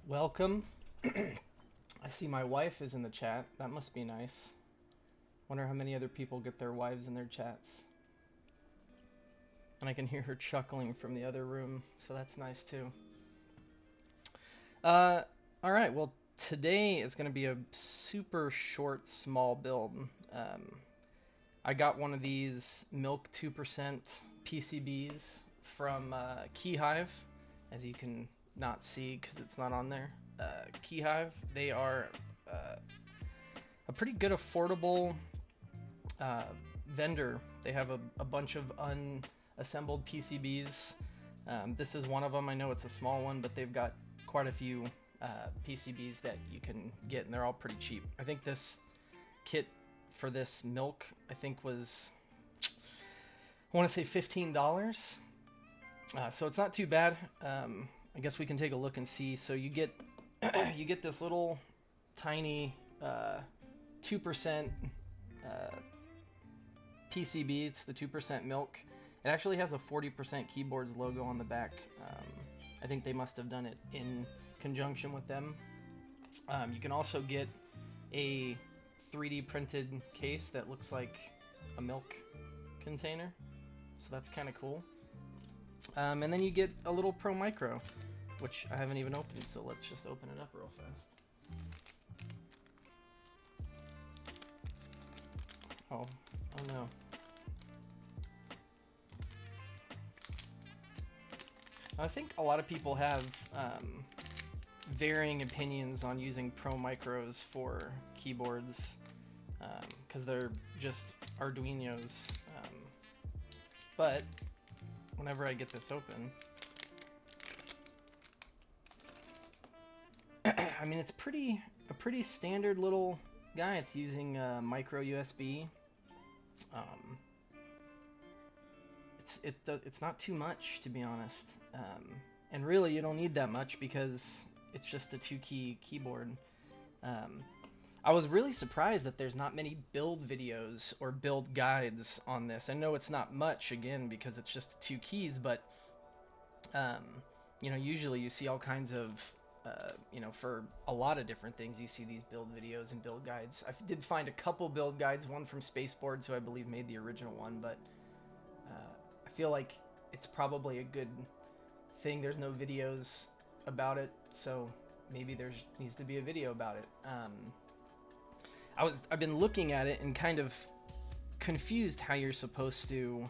Welcome. I see my wife is in the chat. That must be nice. Wonder how many other people get their wives in their chats. And I can hear her chuckling from the other room, so that's nice too. Alright, well today is going to be a super short, small build. I got one of these Milk 2% PCBs from Keyhive, as you can not see because it's not on there. Keyhive, they are a pretty good affordable vendor. They have a bunch of unassembled PCBs. This is one of them. I know it's a small one, but they've got quite a few PCBs that you can get, and they're all pretty cheap. I think this kit for this Milk, I think was, I want to say $15. So it's not too bad. I guess we can take a look and see. So you get you get this little tiny 2% PCB. It's the 2% Milk. It actually has a 40% Keyboards logo on the back. I think they must have done it in conjunction with them. You can also get a 3D printed case that looks like a milk container, so that's kind of cool. And then you get a little Pro Micro, which I haven't even opened, so let's just open it up real fast. Oh no. I think a lot of people have varying opinions on using Pro Micros for keyboards, because they're just Arduinos. But whenever I get this open, I mean, it's a pretty standard little guy. It's using micro USB. It's not too much, to be honest, and really you don't need that much because it's just a 2-key keyboard. I was really surprised that there's not many build videos or build guides on this. I know it's not much, again, because it's just 2 keys, but you know, usually you see all kinds of you know, for a lot of different things, you see these build videos and build guides. I did find a couple build guides, one from Spaceboards, who I believe made the original one, but I feel like it's probably a good thing there's no videos about it, so maybe there needs to be a video about it. I've been looking at it and kind of confused how you're supposed to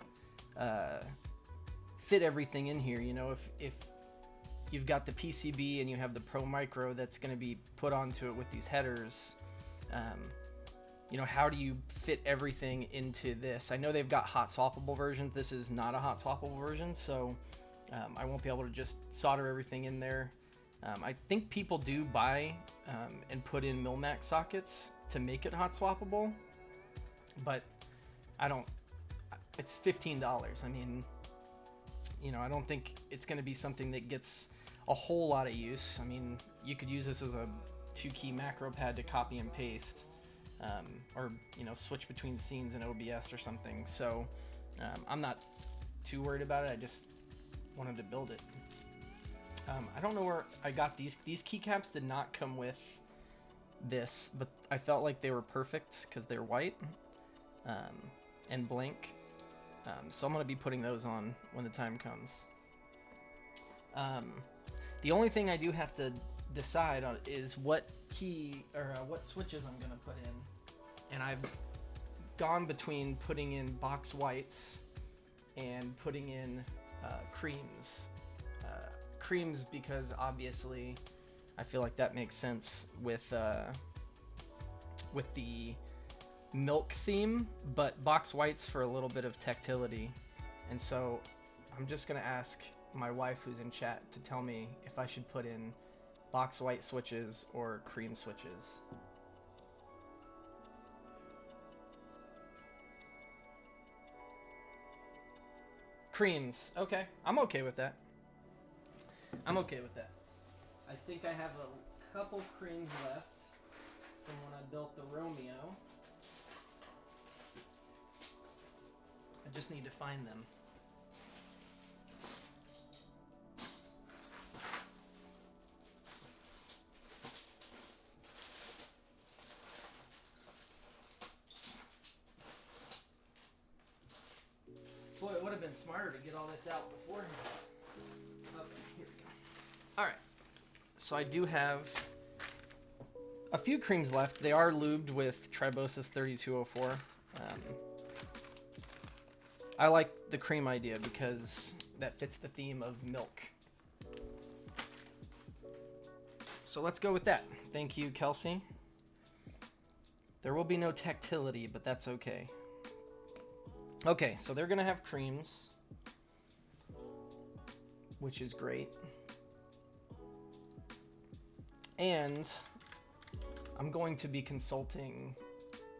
fit everything in here. You know, if you've got the PCB and you have the Pro Micro that's going to be put onto it with these headers, you know, how do you fit everything into this? I know they've got hot swappable versions. This is not a hot swappable version, so I won't be able to just solder everything in there. I think people do buy and put in Milmax sockets to make it hot swappable, but I don't. It's $15. I mean, you know, I don't think it's going to be something that gets a whole lot of use. I mean, you could use this as a 2-key macro pad to copy and paste, or, you know, switch between scenes in OBS or something. So I'm not too worried about it. I just wanted to build it. I don't know where I got these keycaps. Did not come with this, but I felt like they were perfect because they're white and blank. So I'm going to be putting those on when the time comes. The only thing I do have to decide on is what key or what switches I'm going to put in. And I've gone between putting in box whites and putting in creams. Creams because obviously I feel like that makes sense with the milk theme, but box whites for a little bit of tactility. And so I'm just gonna ask my wife, who's in chat, to tell me if I should put in box white switches or cream switches. Creams. Okay, I'm okay with that. I'm okay with that. I think I have a couple creams left from when I built the Romeo. I just need to find them. Boy, it would have been smarter to get all this out beforehand. Okay, here we go. Alright, so I do have a few creams left. They are lubed with Tribosis 3204. I like the cream idea because that fits the theme of milk. So let's go with that. Thank you, Kelsey. There will be no tactility, but that's okay. Okay, so they're gonna have creams, which is great. And I'm going to be consulting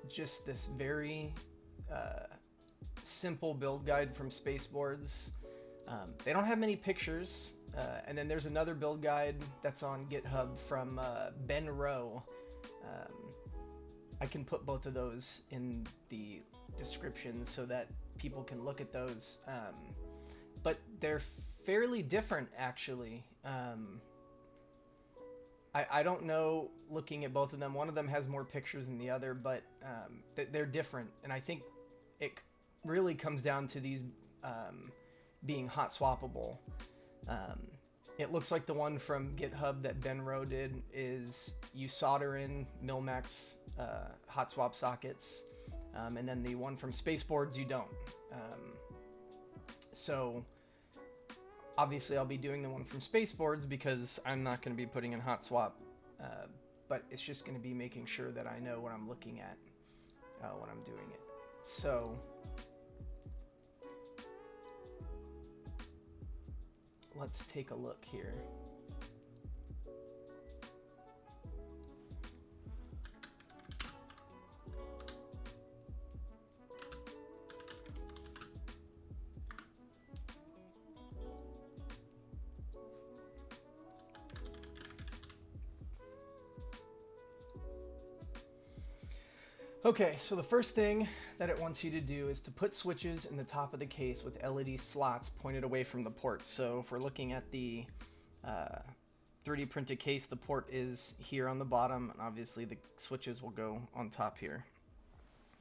just this very simple build guide from Spaceboards. They don't have many pictures, and then there's another build guide that's on GitHub from BenRoe. I can put both of those in the description so that people can look at those, but they're fairly different actually. I don't know, looking at both of them, one of them has more pictures than the other, but they're different, and I think it really comes down to these being hot swappable. It looks like the one from GitHub that BenRoe did is you solder in Milmax hot swap sockets, and then the one from Spaceboards you don't. So obviously I'll be doing the one from Spaceboards because I'm not going to be putting in hot swap, but it's just going to be making sure that I know what I'm looking at when I'm doing it. So let's take a look here. Okay, so the first thing that it wants you to do is to put switches in the top of the case with LED slots pointed away from the ports. So if we're looking at the 3D printed case, the port is here on the bottom, and obviously the switches will go on top here.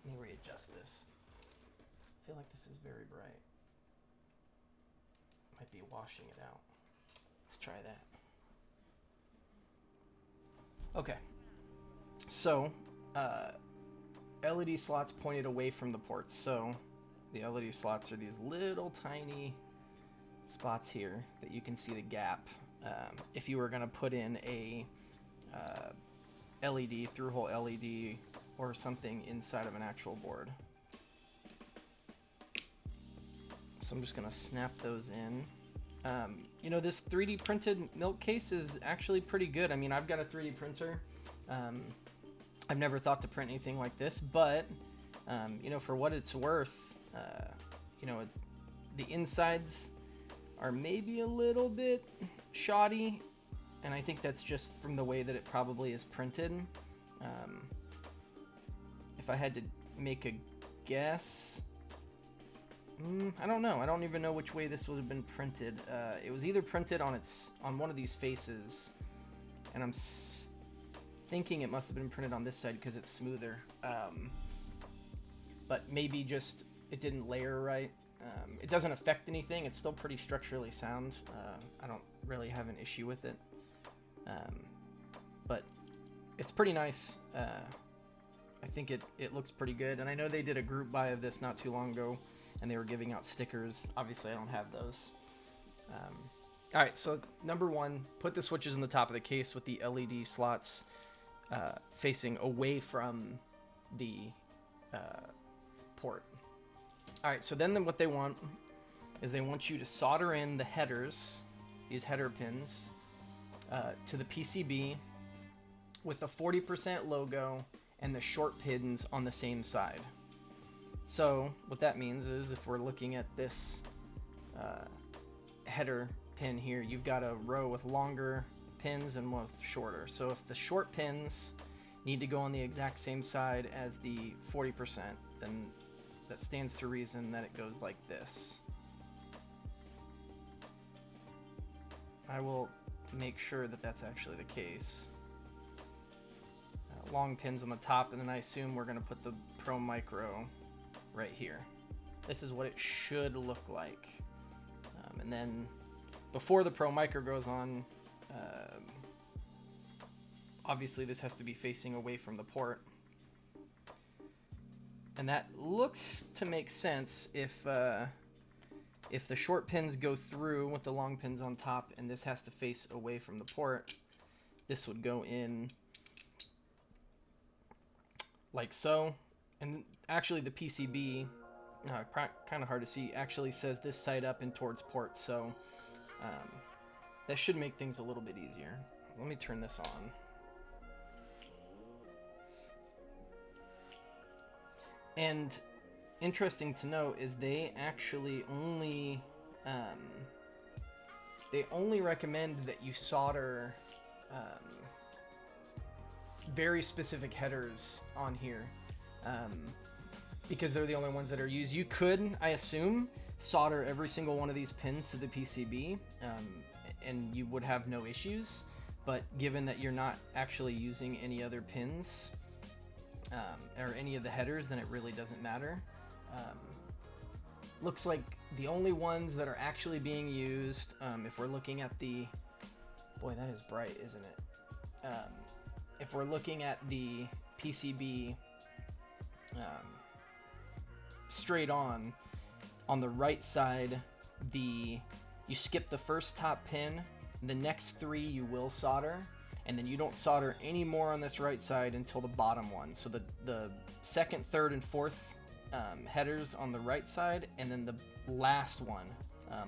Let me readjust this. I feel like this is very bright. Might be washing it out. Let's try that. Okay, so LED slots pointed away from the ports. So the LED slots are these little tiny spots here that you can see the gap. If you were going to put in a LED, through-hole LED or something inside of an actual board. So I'm just going to snap those in. You know, this 3D printed milk case is actually pretty good. I mean, I've got a 3D printer. I've never thought to print anything like this, but you know, for what it's worth, you know, the insides are maybe a little bit shoddy, and I think that's just from the way that it probably is printed. If I had to make a guess, I don't know. I don't even know which way this would have been printed. It was either printed on one of these faces, and I'm thinking it must have been printed on this side because it's smoother, but maybe just it didn't layer right. It doesn't affect anything. It's still pretty structurally sound. I don't really have an issue with it, but it's pretty nice. I think it looks pretty good, and I know they did a group buy of this not too long ago, and they were giving out stickers. Obviously I don't have those. Alright, so number one, put the switches in the top of the case with the LED slots facing away from the port. Alright, so then what they want is they want you to solder in the headers, these header pins, to the PCB with the 40% logo and the short pins on the same side. So what that means is if we're looking at this header pin here, you've got a row with longer pins and one with shorter. So if the short pins need to go on the exact same side as the 40%, then that stands to reason that it goes like this. I will make sure that that's actually the case. Long pins on the top, and then I assume we're going to put the Pro Micro right here. this is what it should look like. And then before the Pro Micro goes on, obviously this has to be facing away from the port. And that looks to make sense if the short pins go through with the long pins on top and this has to face away from the port. This would go in like so. And actually the PCB, kind of hard to see, actually says this side up and towards port, so that should make things a little bit easier. Let me turn this on. And interesting to note is they actually only recommend that you solder very specific headers on here, because they're the only ones that are used. You could, I assume, solder every single one of these pins to the PCB, and you would have no issues. But given that you're not actually using any other pins or any of the headers, then it really doesn't matter. Looks like the only ones that are actually being used, if we're looking at the, boy, that is bright, isn't it? If we're looking at the PCB straight on the right side, you skip the first top pin, the next three you will solder, and then you don't solder any more on this right side until the bottom one. So the second, third, and fourth headers on the right side, and then the last one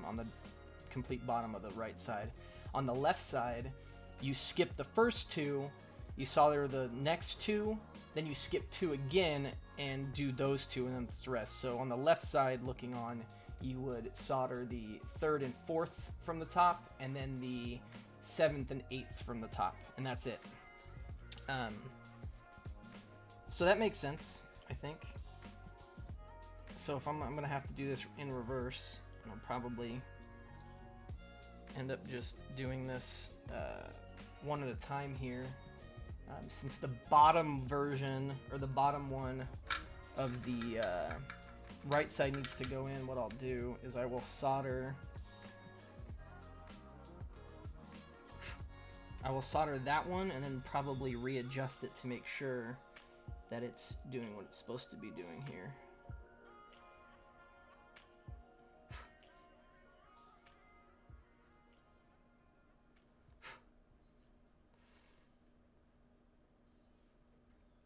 on the complete bottom of the right side. On the left side, you skip the first two, you solder the next two, then you skip two again and do those two, and then the rest. So on the left side looking on, you would solder the third and fourth from the top, and then the seventh and eighth from the top, and that's it. So that makes sense, I think. So if I'm gonna have to do this in reverse, and I'll probably end up just doing this one at a time here. Since the bottom version, or the bottom one of the right side needs to go in, what I'll do is I will solder that one, and then probably readjust it to make sure that it's doing what it's supposed to be doing here.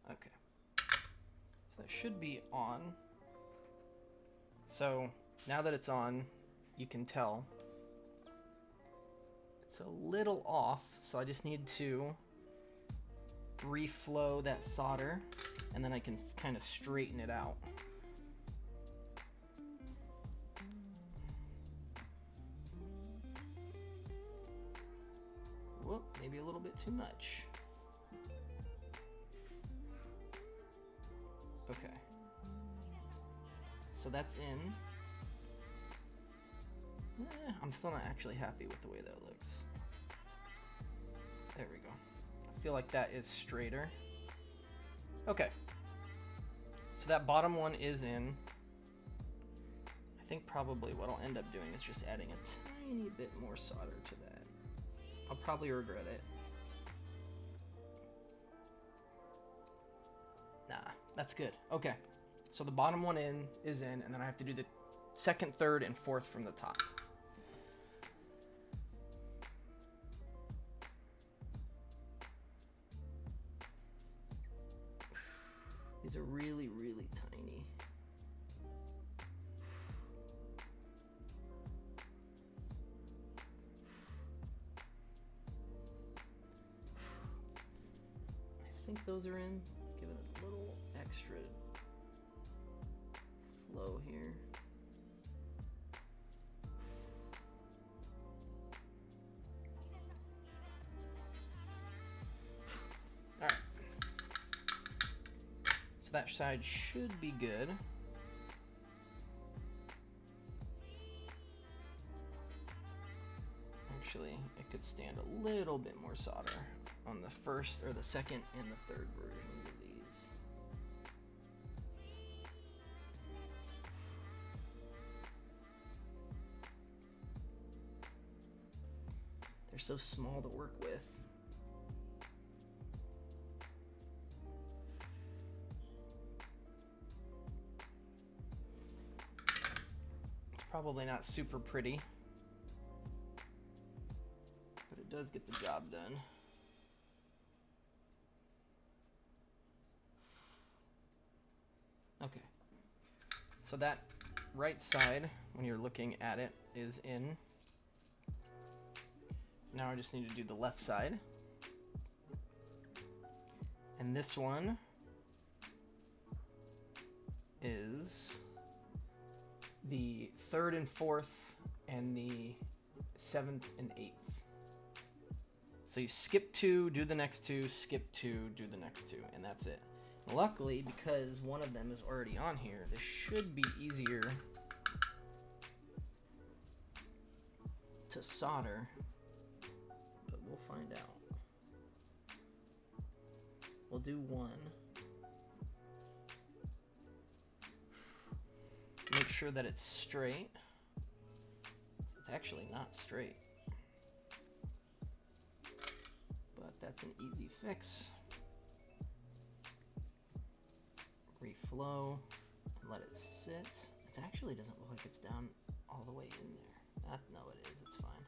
Okay, so that should be on. So now that it's on, you can tell it's a little off, so I just need to reflow that solder, and then I can kind of straighten it out. Whoop, maybe a little bit too much. Okay, so that's in. I'm still not actually happy with the way that looks. There we go. I feel like that is straighter. Okay, so that bottom one is in. I think probably what I'll end up doing is just adding a tiny bit more solder to that. I'll probably regret it. Nah, that's good. Okay, so the bottom one is in, and then I have to do the second, third, and fourth from the top. These are really, really tiny. I think those are in. Give it a little extra flow here. All right. So that side should be good. Actually, it could stand a little bit more solder on the first or the second and the third versions of these. so small to work with. It's probably not super pretty, but it does get the job done. Okay, so that right side, when you're looking at it, is in. Now I just need to do the left side. And this one is the 3rd and 4th and the 7th and 8th. So you skip 2, do the next 2, skip 2, do the next 2, and that's it. Luckily, because one of them is already on here, this should be easier to solder, but we'll find out. We'll do one. Make sure that it's straight. It's actually not straight, but that's an easy fix. Reflow and let it sit. It actually doesn't look like it's down all the way in there. No, it is. It's fine.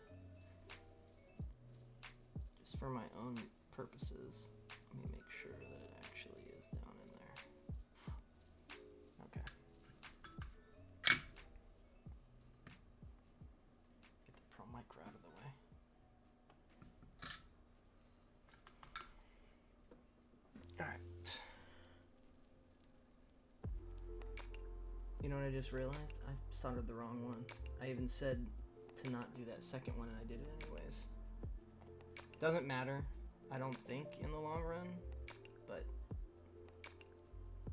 Just for my own purposes, let me make sure that it actually is down in there. Okay. Get the Pro Micro out of the way. All right. You know what I just realized? I soldered the wrong one. I even said to not do that second one, and I did it anyways. Doesn't matter, I don't think, in the long run, but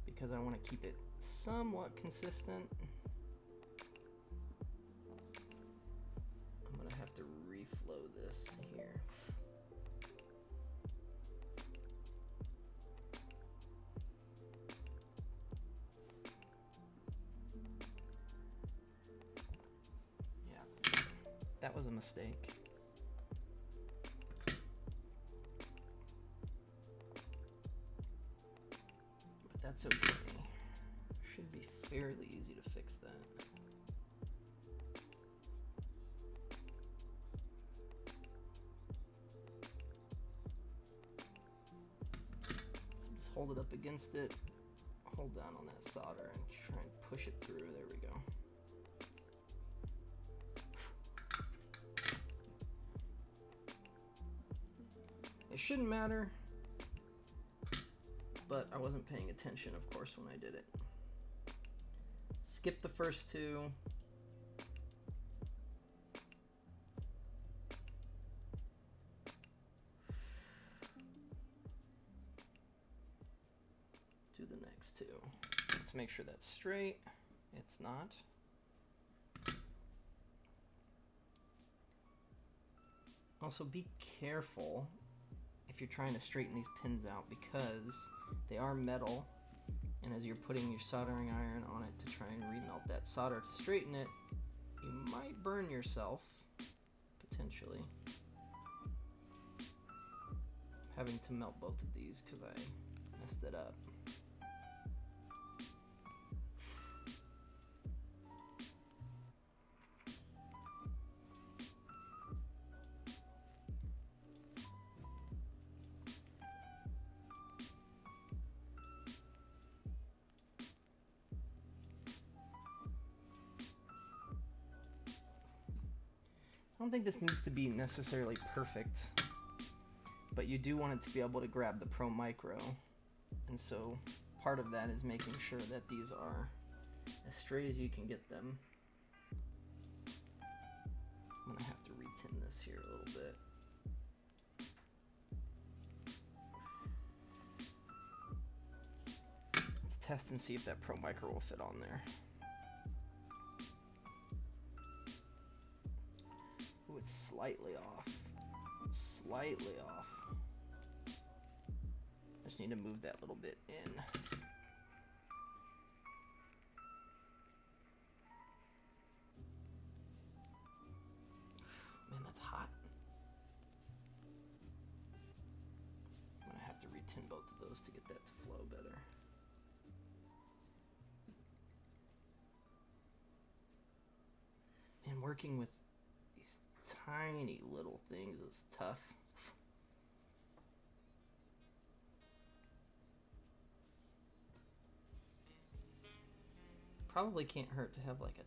because I want to keep it somewhat consistent, I'm gonna have to reflow this here. That was a mistake. But that's okay. Should be fairly easy to fix that. So just hold it up against it, hold down on that solder, and try and push it through. There we go. It shouldn't matter, but I wasn't paying attention, of course, when I did it. Skip the first 2. Do the next 2. Let's make sure that's straight. It's not. Also, be careful if you're trying to straighten these pins out, because they are metal, and as you're putting your soldering iron on it to try and remelt that solder to straighten it, you might burn yourself, potentially. Having to melt both of these because I messed it up. I don't think this needs to be necessarily perfect, but you do want it to be able to grab the Pro Micro, and so part of that is making sure that these are as straight as you can get them. I'm gonna have to retin this here a little bit. Let's test and see if that Pro Micro will fit on there. Ooh, it's slightly off. Slightly off. I just need to move that little bit in. Man, that's hot. tin both of those to get that to flow better. And working with these tiny little things is tough. Probably can't hurt to have like a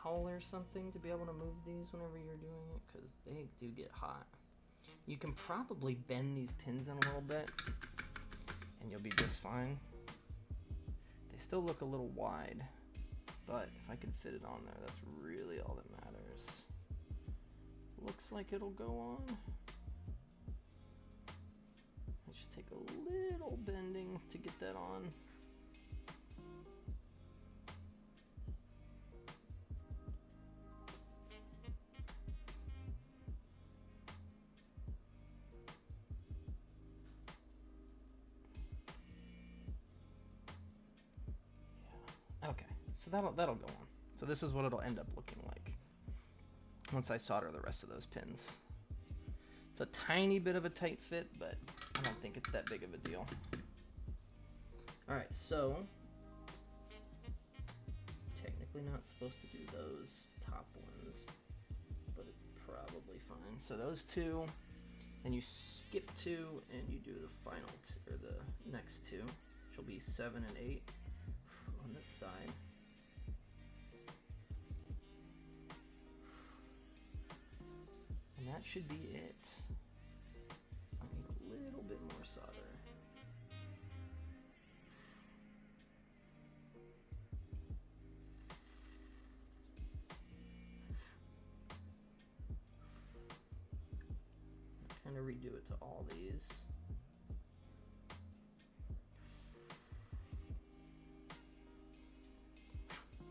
towel or something to be able to move these whenever you're doing it, because they do get hot. You can probably bend these pins in a little bit and you'll be just fine. They still look a little wide, but if I can fit it on there, that's really all that matters. Looks like it'll go on. Let's just take a little bending to get that on. Okay, so that'll go on. So this is what it'll end up looking like once I solder the rest of those pins. It's a tiny bit of a tight fit, but I don't think it's that big of a deal. All right, so technically not supposed to do those top ones, but it's probably fine. So those two, then you skip 2 and you do the final or the next 2, which will be 7 and 8 on that side. And that should be it. I need a little bit more solder. Kind of redo it to all these.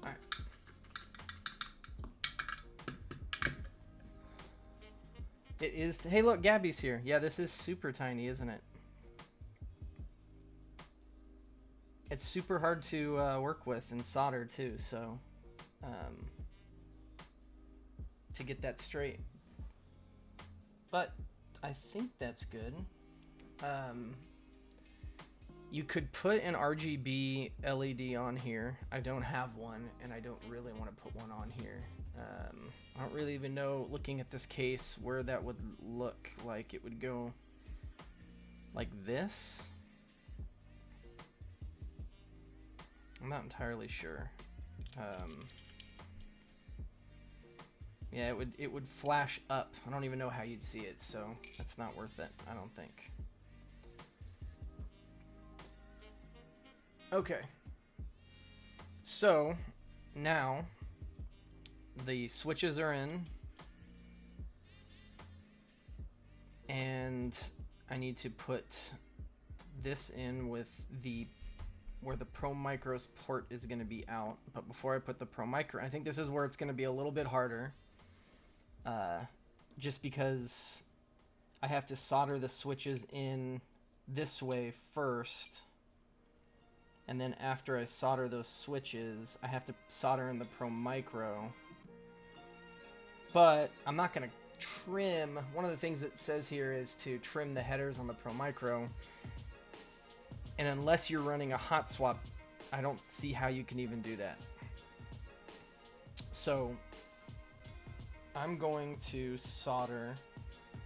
All right. It is. Hey, look, Gabby's here. Yeah, this is super tiny, isn't it? It's super hard to work with and solder too, so to get that straight. But I think that's good. You could put an RGB LED on here. I don't have one, and I don't really want to put one on here. I don't really even know, looking at this case, where that would look like. It would go like this. I'm not entirely sure. Yeah, it would flash up. I don't even know how you'd see it, so that's not worth it, I don't think. Okay. So, now the switches are in, and I need to put this in with where the Pro Micro's port is going to be out. But before I put the Pro Micro, I think this is where it's going to be a little bit harder, just because I have to solder the switches in this way first, and then after I solder those switches, I have to solder in the Pro Micro. But I'm not going to trim. One of the things that says here is to trim the headers on the Pro Micro. And unless you're running a hot swap, I don't see how you can even do that. So I'm going to solder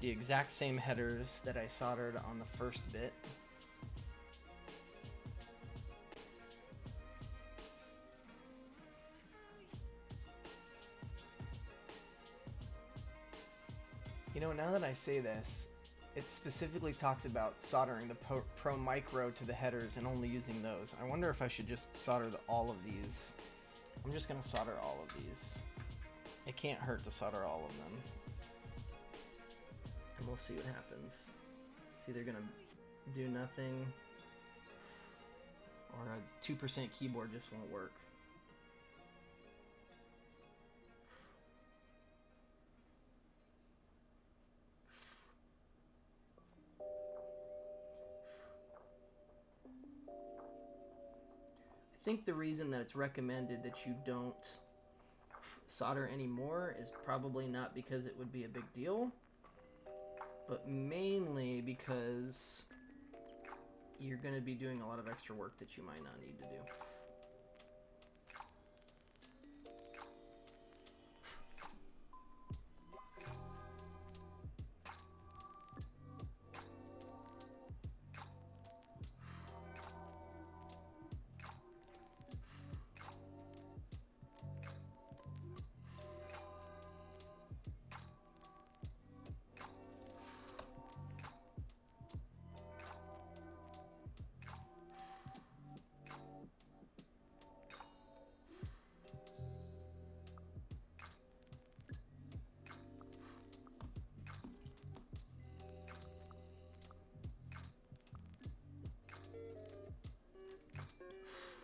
the exact same headers that I soldered on the first bit. You know, now that I say this, it specifically talks about soldering the Pro Micro to the headers and only using those. I wonder if I should just solder all of these. I'm just going to solder all of these. It can't hurt to solder all of them. And we'll see what happens. It's either going to do nothing, or a 2% keyboard just won't work. I think the reason that it's recommended that you don't solder anymore is probably not because it would be a big deal, but mainly because you're going to be doing a lot of extra work that you might not need to do.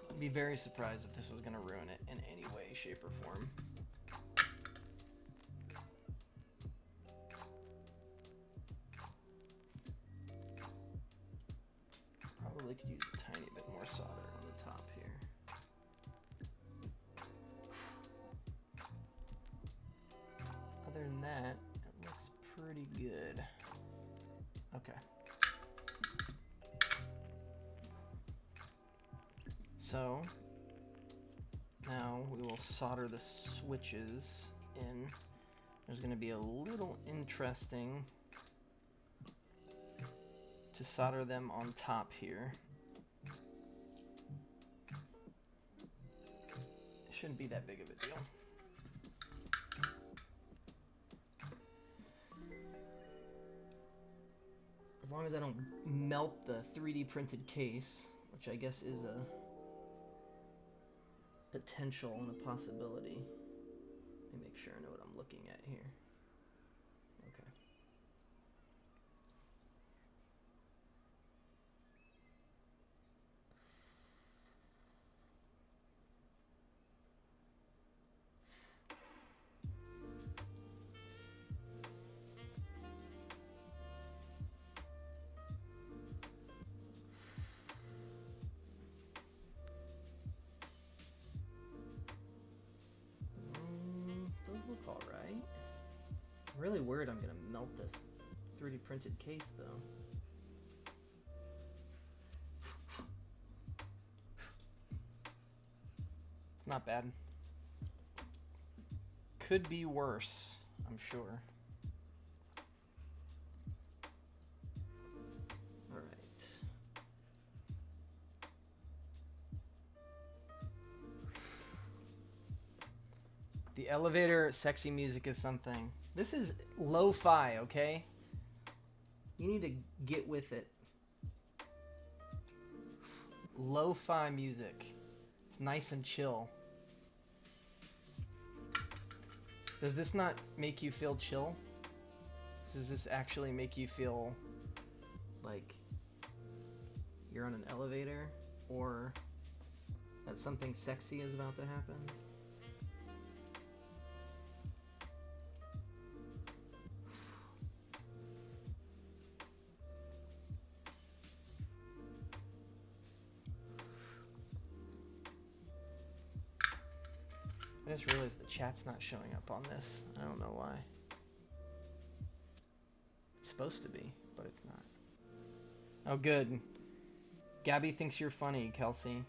I'd be very surprised if this was going to ruin it in any way, shape, or form. Probably could use a tiny bit more solder on the top here. Other than that, it looks pretty good. Okay. So now we will solder the switches in. There's going to be a little interesting to solder them on top here. It shouldn't be that big of a deal. As long as I don't melt the 3D printed case, which I guess is a potential and a possibility. Let me make sure I know what I'm looking at here. Okay. Look all right. I'm really worried I'm gonna melt this 3D printed case though. It's not bad. Could be worse, I'm sure. All right. The elevator sexy music is something. This is lo-fi, okay? You need to get with it. Lo-fi music. It's nice and chill. Does this not make you feel chill? Does this actually make you feel like you're on an elevator or that something sexy is about to happen? I just realized the chat's not showing up on this. I don't know why. It's supposed to be, but it's not. Oh, good. Gabby thinks you're funny, Kelsey.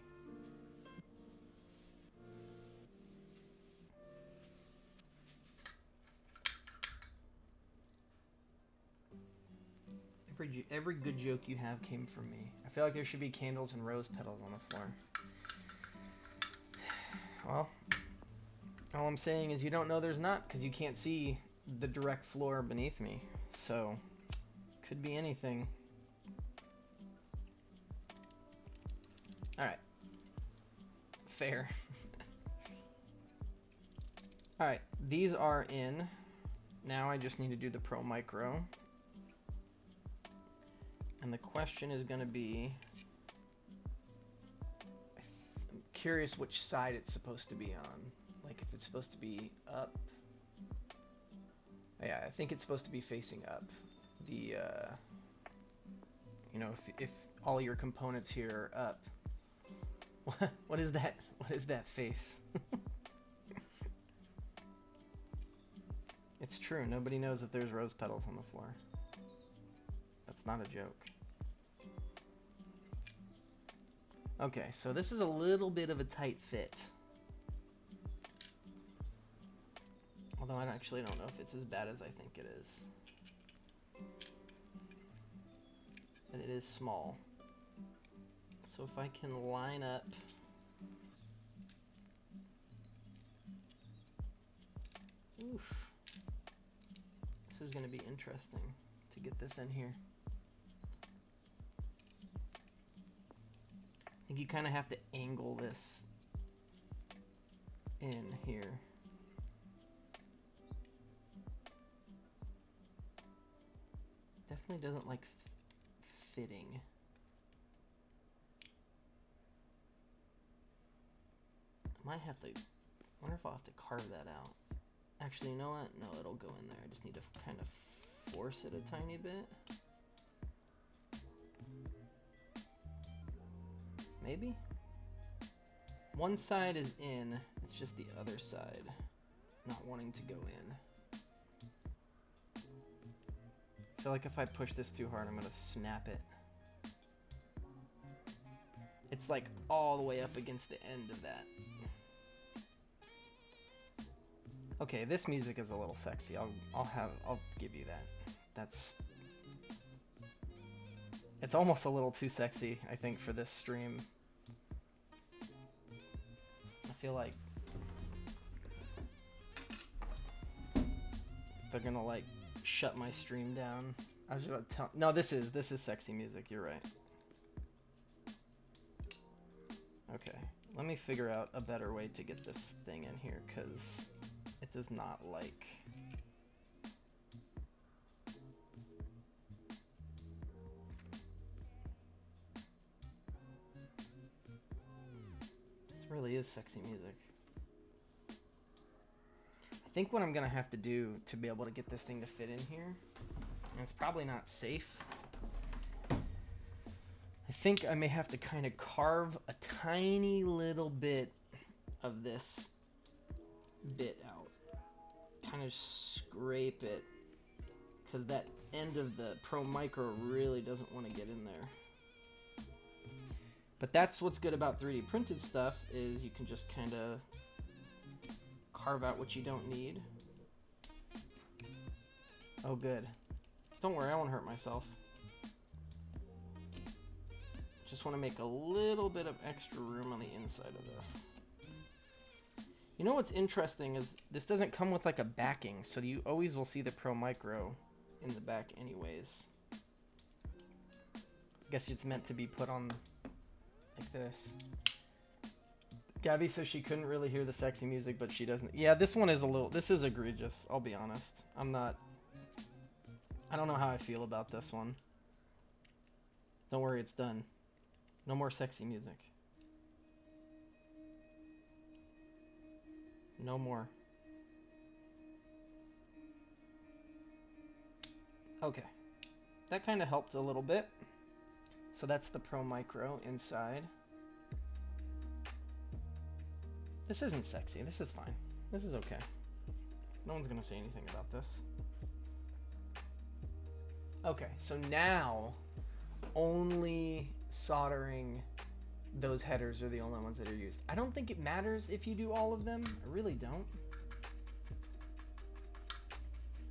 Every good joke you have came from me. I feel like there should be candles and rose petals on the floor. Well, all I'm saying is you don't know there's not because you can't see the direct floor beneath me. So, could be anything. Alright. Fair. Alright, these are in. Now I just need to do the Pro Micro. And the question is going to be, I'm curious which side it's supposed to be on. Like if it's supposed to be up. Yeah, I think it's supposed to be facing up. The, you know, if all your components here are up. What is that? What is that face? It's true. Nobody knows if there's rose petals on the floor. That's not a joke. Okay, so this is a little bit of a tight fit. Although I actually don't know if it's as bad as I think it is. But it is small. So if I can line up oof. This is going to be interesting to get this in here. I think you kind of have to angle this in here. Definitely doesn't like fitting. I might have to, wonder if I'll have to carve that out. Actually, you know what? No, it'll go in there. I just need to kind of force it a tiny bit. Maybe? One side is in, it's just the other side not wanting to go in. I feel like if I push this too hard, I'm gonna snap it. It's like all the way up against the end of that. Okay, this music is a little sexy. I'll give you that. It's almost a little too sexy, I think, for this stream. I feel like they're gonna like shut my stream down. I was about to tell. No, this is sexy music. You're right. Okay, let me figure out a better way to get this thing in here because it does not like. This really is sexy music. I think what I'm gonna have to do to be able to get this thing to fit in here, and it's probably not safe, I think I may have to kind of carve a tiny little bit of this bit out. Kind of scrape it, because that end of the Pro Micro really doesn't want to get in there. But that's what's good about 3D printed stuff, is you can just kind of carve out what you don't need. Oh, good. Don't worry, I won't hurt myself. Just want to make a little bit of extra room on the inside of this. You know what's interesting is this doesn't come with like a backing, so you always will see the Pro Micro in the back anyways. I guess it's meant to be put on like this. Gabby says she couldn't really hear the sexy music, but she doesn't. Yeah, this one is this is egregious, I'll be honest. I don't know how I feel about this one. Don't worry, it's done. No more sexy music. No more. Okay. That kind of helped a little bit. So that's the Pro Micro inside. This isn't sexy. This is fine. This is okay. No one's going to say anything about this. Okay, so now only soldering those headers are the only ones that are used. I don't think it matters if you do all of them. I really don't.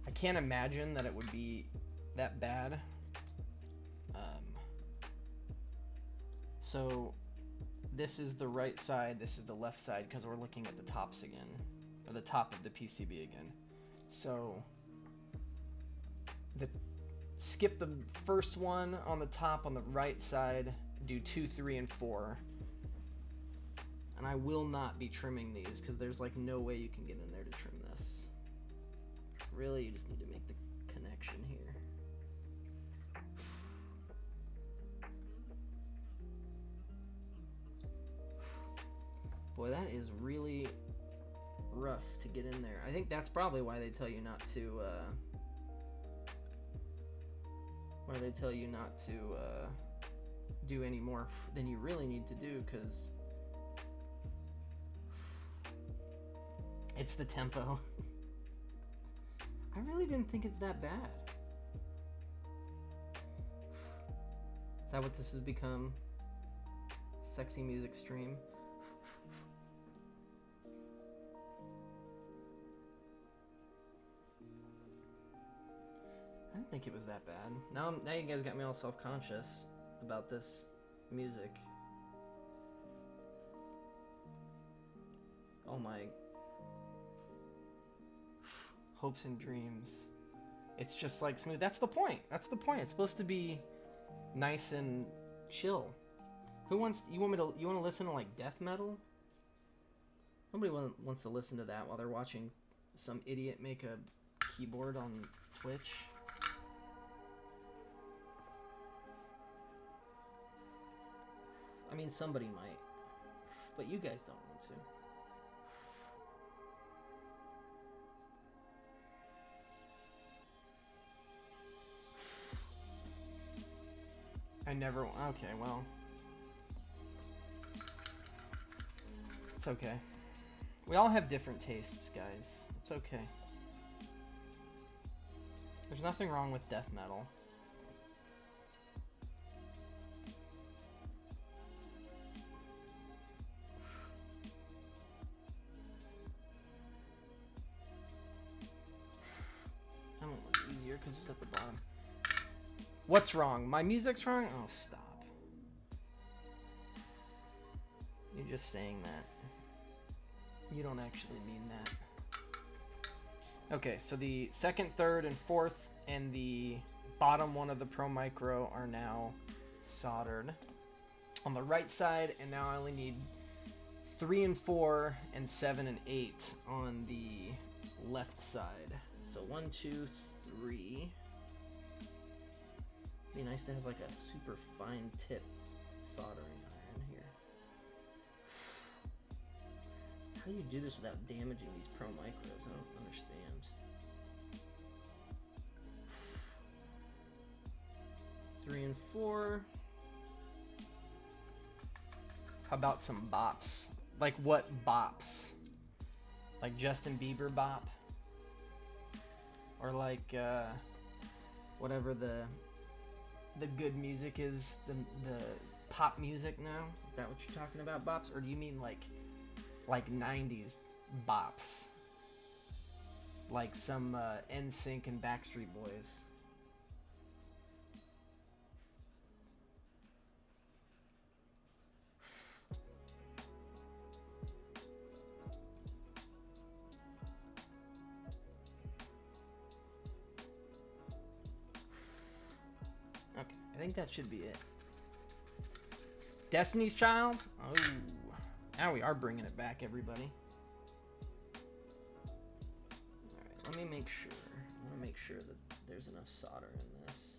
I can't imagine that it would be that bad. So this is the right side, this is the left side, because we're looking at the tops again, or the top of the PCB again. So skip the first one on the top on the right side, do 2, 3, and 4. And I will not be trimming these because there's like no way you can get in there to trim this. Really, you just need to make the connection here. Boy, that is really rough to get in there. I think that's probably why they tell you not to do any more than you really need to do, because it's the tempo. I really didn't think it's that bad. Is that what this has become? sexy music stream. I didn't think it was that bad. Now you guys got me all self-conscious about this music. Oh my hopes and dreams. It's just like smooth. That's the point. That's the point. It's supposed to be nice and chill. You want to listen to like death metal? Nobody wants to listen to that while they're watching some idiot make a keyboard on Twitch. I mean, somebody might, but you guys don't want to. I never. Okay, well, it's okay. We all have different tastes, guys. It's okay. There's nothing wrong with death metal. That one was easier because it's at the bottom. What's wrong? My music's wrong? Oh, stop. You're just saying that. You don't actually mean that. Okay, so the second, third, and fourth, and the bottom one of the Pro Micro are now soldered on the right side, and now I only need 3 and 4 and 7 and 8 on the left side. So 1, 2, 3. Be nice to have like a super fine tip soldering iron here. How do you do this without damaging these Pro Micros? I don't understand. Three and 4. How about some bops? Like what bops? Like Justin Bieber bop? Or like whatever the good music is, the pop music now? Is that what you're talking about, bops? Or do you mean like 90s bops? Like some NSYNC and Backstreet Boys? I think that should be it. Destiny's Child? Oh, now we are bringing it back, everybody. Alright, let me make sure. I want to make sure that there's enough solder in this.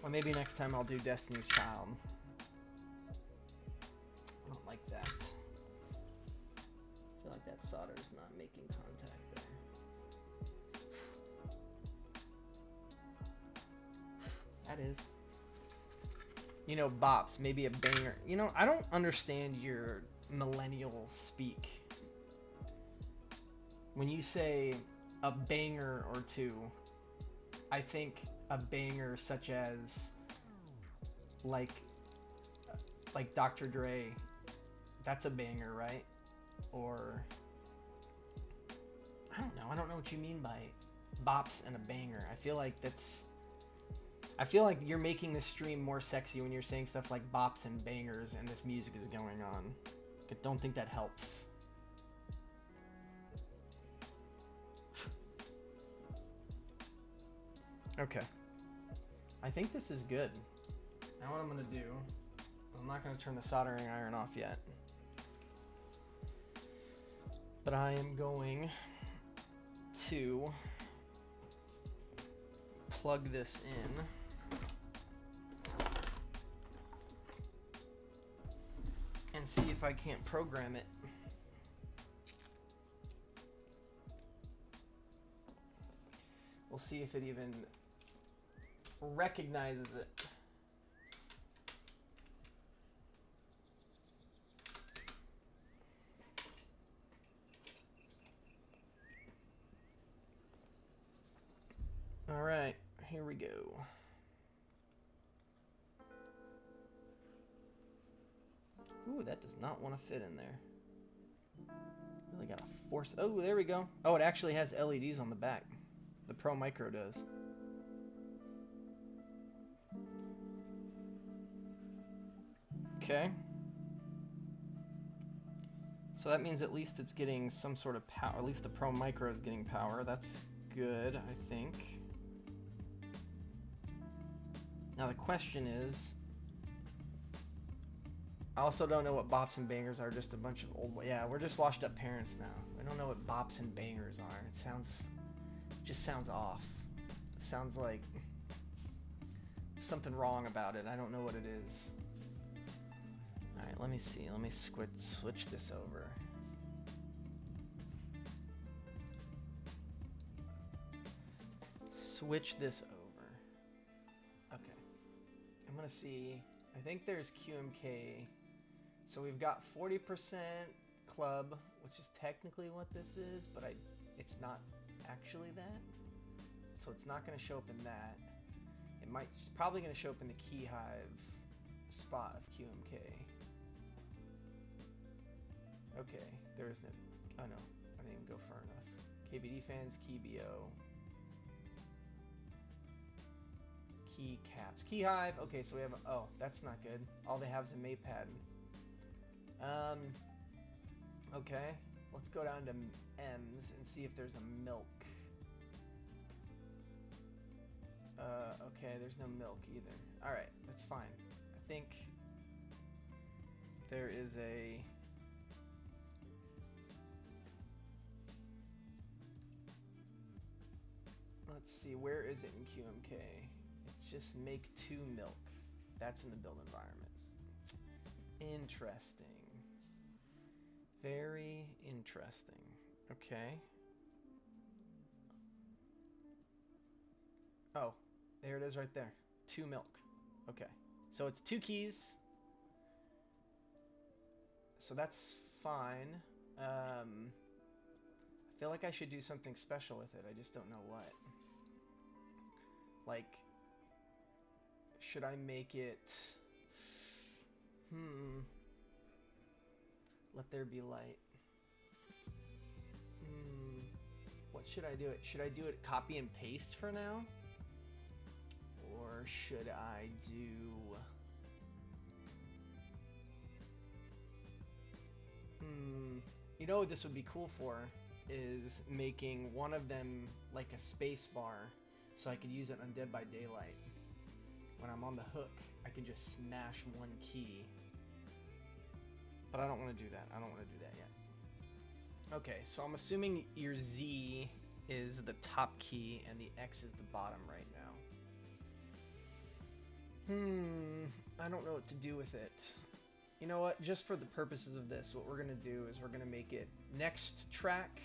Well, maybe next time I'll do Destiny's Child. I don't like that. I feel like that solder is not making contact there. That is. You know, bops, maybe a banger. You know, I don't understand your millennial speak. When you say a banger or two, I think a banger such as like Dr. Dre, that's a banger, right? Or I don't know what you mean by bops and a banger. I feel like you're making the stream more sexy when you're saying stuff like bops and bangers and this music is going on. I don't think that helps. Okay. I think this is good. Now what I'm going to do, I'm not going to turn the soldering iron off yet. But I am going to plug this in and see if I can't program it. We'll see if it even recognizes it. All right, here we go. Ooh, that does not want to fit in there. Really gotta force. Oh, there we go. Oh, it actually has LEDs on the back. The Pro Micro does. Okay. So that means at least it's getting some sort of power. At least the Pro Micro is getting power. That's good, I think. Now the question is, I also don't know what bops and bangers are. Just a bunch of old. Yeah, we're just washed up parents now. We don't know what bops and bangers are. It just sounds off. It sounds like something wrong about it. I don't know what it is. All right, let me see. Let me switch this over. Switch this over. Okay. I'm gonna see. I think there's QMK. So we've got 40% club, which is technically what this is, but it's not actually that. So it's not going to show up in that. It's probably going to show up in the Keyhive spot of QMK. Okay, there is no. Oh no, I didn't even go far enough. KBD fans, KeyBO. Key caps. Keyhive. Okay, so we have. Oh, that's not good. All they have is a Mapad. Okay. Let's go down to M's and see if there's a milk. Okay, there's no milk either. All right, that's fine. I think there is a. Let's see. Where is it in QMK? Just make 2 milk. That's in the build environment. Interesting. Very interesting. Okay. Oh, there it is right there. 2 milk. Okay. So it's 2 keys. So that's fine. I feel like I should do something special with it. I just don't know what. Like, should I make it... Let there be light. What should I do it? Should I do it copy and paste for now? Or should I do... You know what this would be cool for? Is making one of them like a space bar so I could use it on Dead by Daylight. When I'm on the hook, I can just smash one key. But I don't want to do that. I don't want to do that yet. Okay, so I'm assuming your Z is the top key and the X is the bottom right now. I don't know what to do with it. You know what? Just for the purposes of this, what we're going to do is we're going to make it next track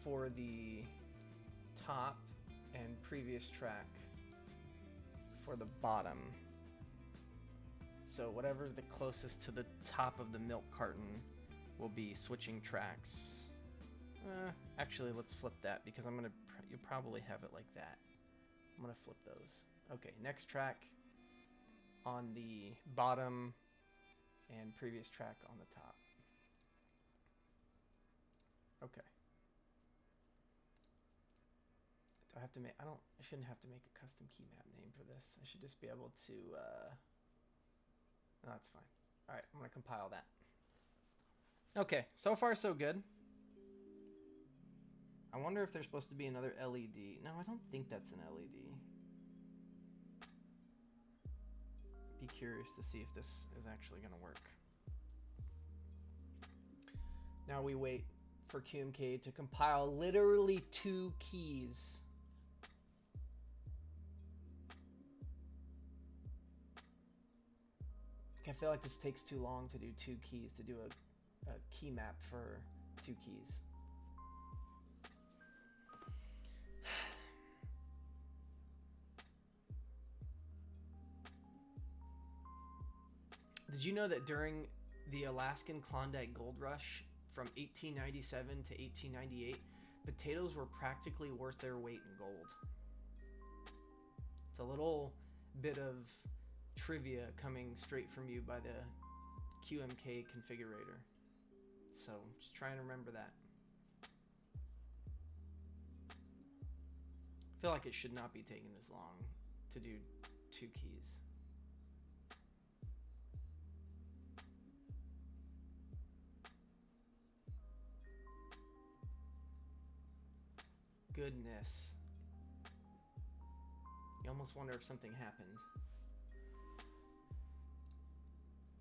for the top and previous track for the bottom. So whatever's the closest to the top of the milk carton will be switching tracks. Actually, let's flip that because you'll probably have it like that. I'm gonna flip those. Okay, next track on the bottom and previous track on the top. Okay. Do I have to make, I shouldn't have to make a custom key map name for this. I should just be able to, no, that's fine. All right, I'm gonna compile that. Okay, so far so good. I wonder if there's supposed to be another LED. No, I don't think that's an LED. Be curious to see if this is actually gonna work. Now we wait for QMK to compile literally 2 keys. I feel like this takes too long to do 2 keys, to do a key map for 2 keys. Did you know that during the Alaskan Klondike Gold Rush from 1897 to 1898, potatoes were practically worth their weight in gold? It's a little bit of trivia coming straight from you by the QMK Configurator. So just try and remember that. I feel like it should not be taking this long to do 2 keys. Goodness. You almost wonder if something happened.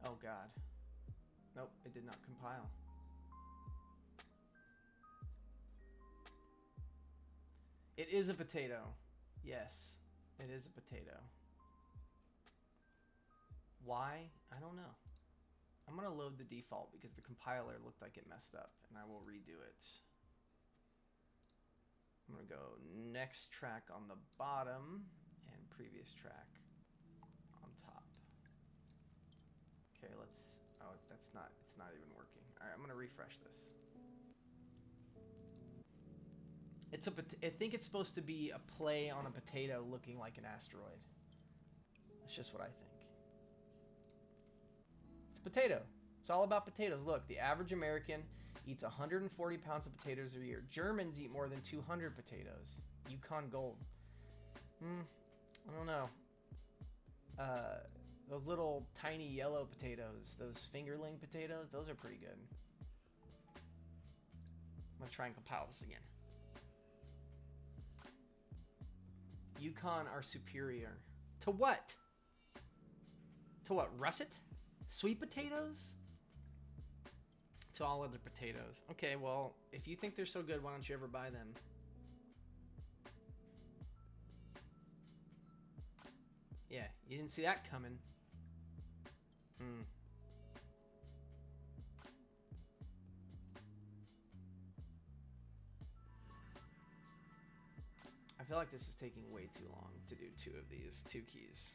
Oh God. Nope, it did not compile. It is a potato. Yes, it is a potato. Why? I don't know. I'm gonna load the default because the compiler looked like it messed up, and I will redo it. I'm gonna go next track on the bottom and previous track on top. Okay, let's, oh, it's not even working. All right, I'm gonna refresh this. I think it's supposed to be a play on a potato looking like an asteroid. That's just what I think. It's a potato. It's all about potatoes. Look, the average American eats 140 pounds of potatoes a year. Germans eat more than 200 potatoes. Yukon Gold. I don't know. Those little tiny yellow potatoes, those fingerling potatoes, those are pretty good. I'm gonna try and compile this again. Yukon are superior. To what? To what? Russet? Sweet potatoes? To all other potatoes. Okay, well, if you think they're so good, why don't you ever buy them? Yeah, you didn't see that coming. I feel like this is taking way too long to do 2 of these 2 keys.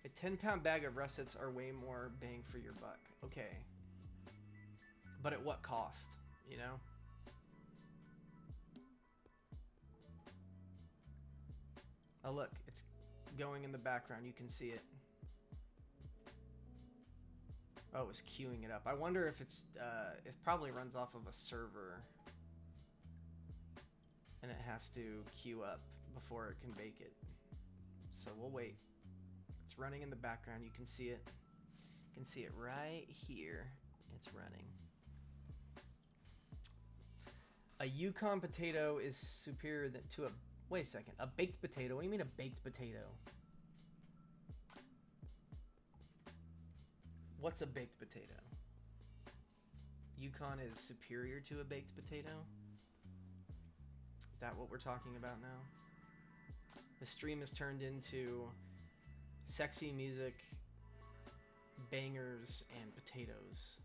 A 10-pound bag of russets are way more bang for your buck. Okay. But at what cost, you know? Oh, look, it's going in the background. You can see it. Oh, it's queuing it up. I wonder if it's, it probably runs off of a server. And it has to queue up before it can bake it. So we'll wait. It's running in the background. You can see it. You can see it right here. It's running. A Yukon potato is superior to a... Wait a second. A baked potato? What do you mean a baked potato? What's a baked potato? Yukon is superior to a baked potato? Is that what we're talking about now? The stream is turned into sexy music, bangers, and potatoes.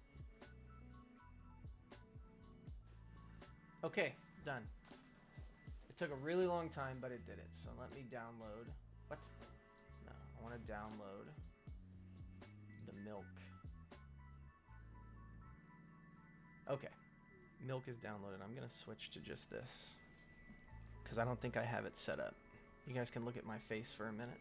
Okay, done. It took a really long time, but it did it. So let me download. What? No, I want to download the milk. Okay, milk is downloaded. I'm going to switch to just this because I don't think I have it set up. You guys can look at my face for a minute.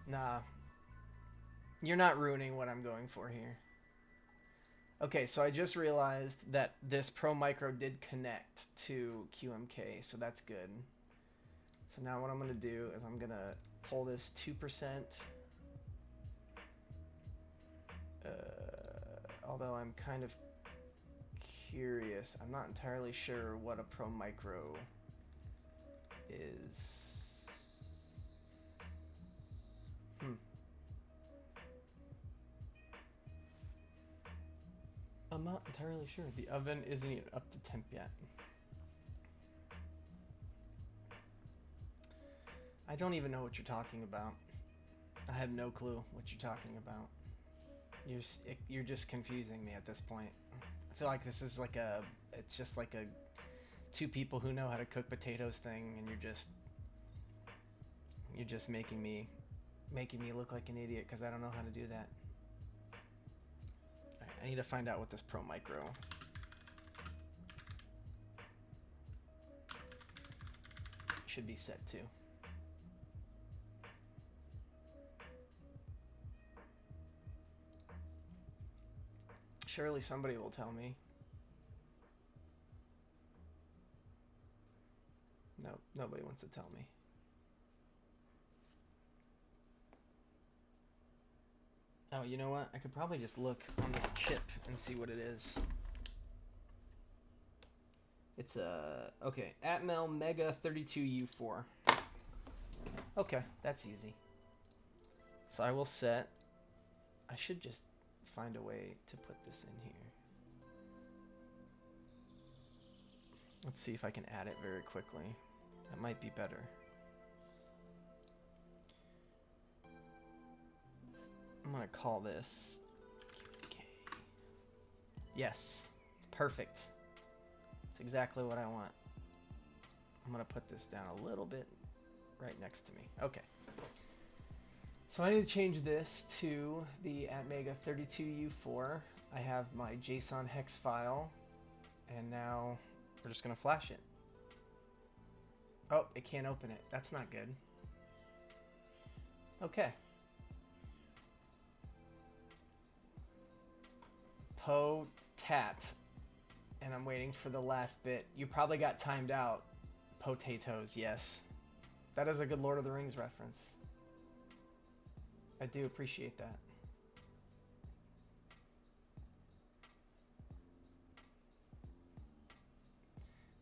Nah, you're not ruining what I'm going for here. Okay, so I just realized that this Pro Micro did connect to QMK, so that's good. So now what I'm going to do is I'm going to pull this 2%, although I'm kind of curious. I'm not entirely sure what a Pro Micro is. I'm not entirely sure. The oven isn't even up to temp yet. I don't even know what you're talking about. I have no clue what you're talking about. You're just confusing me at this point. I feel like this is like it's just like a two people who know how to cook potatoes thing, and you're just making me look like an idiot because I don't know how to do that. All right, I need to find out what this Pro Micro. Should be set to. Surely somebody will tell me. No, nobody wants to tell me. Oh, you know what? I could probably just look on this chip and see what it is. It's okay, Atmel Mega 32U4. Okay, that's easy. So I will set. I should just find a way to put this in here. Let's see if I can add it very quickly. That might be better. I'm gonna call this QMK. Yes, it's perfect. It's exactly what I want. I'm gonna put this down a little bit right next to me. Okay. So I need to change this to the Atmega 32U4. I have my JSON hex file, and now we're just gonna flash it. Oh, it can't open it. That's not good. Okay. Potat. And I'm waiting for the last bit. You probably got timed out. Potatoes, yes. That is a good Lord of the Rings reference. I do appreciate that.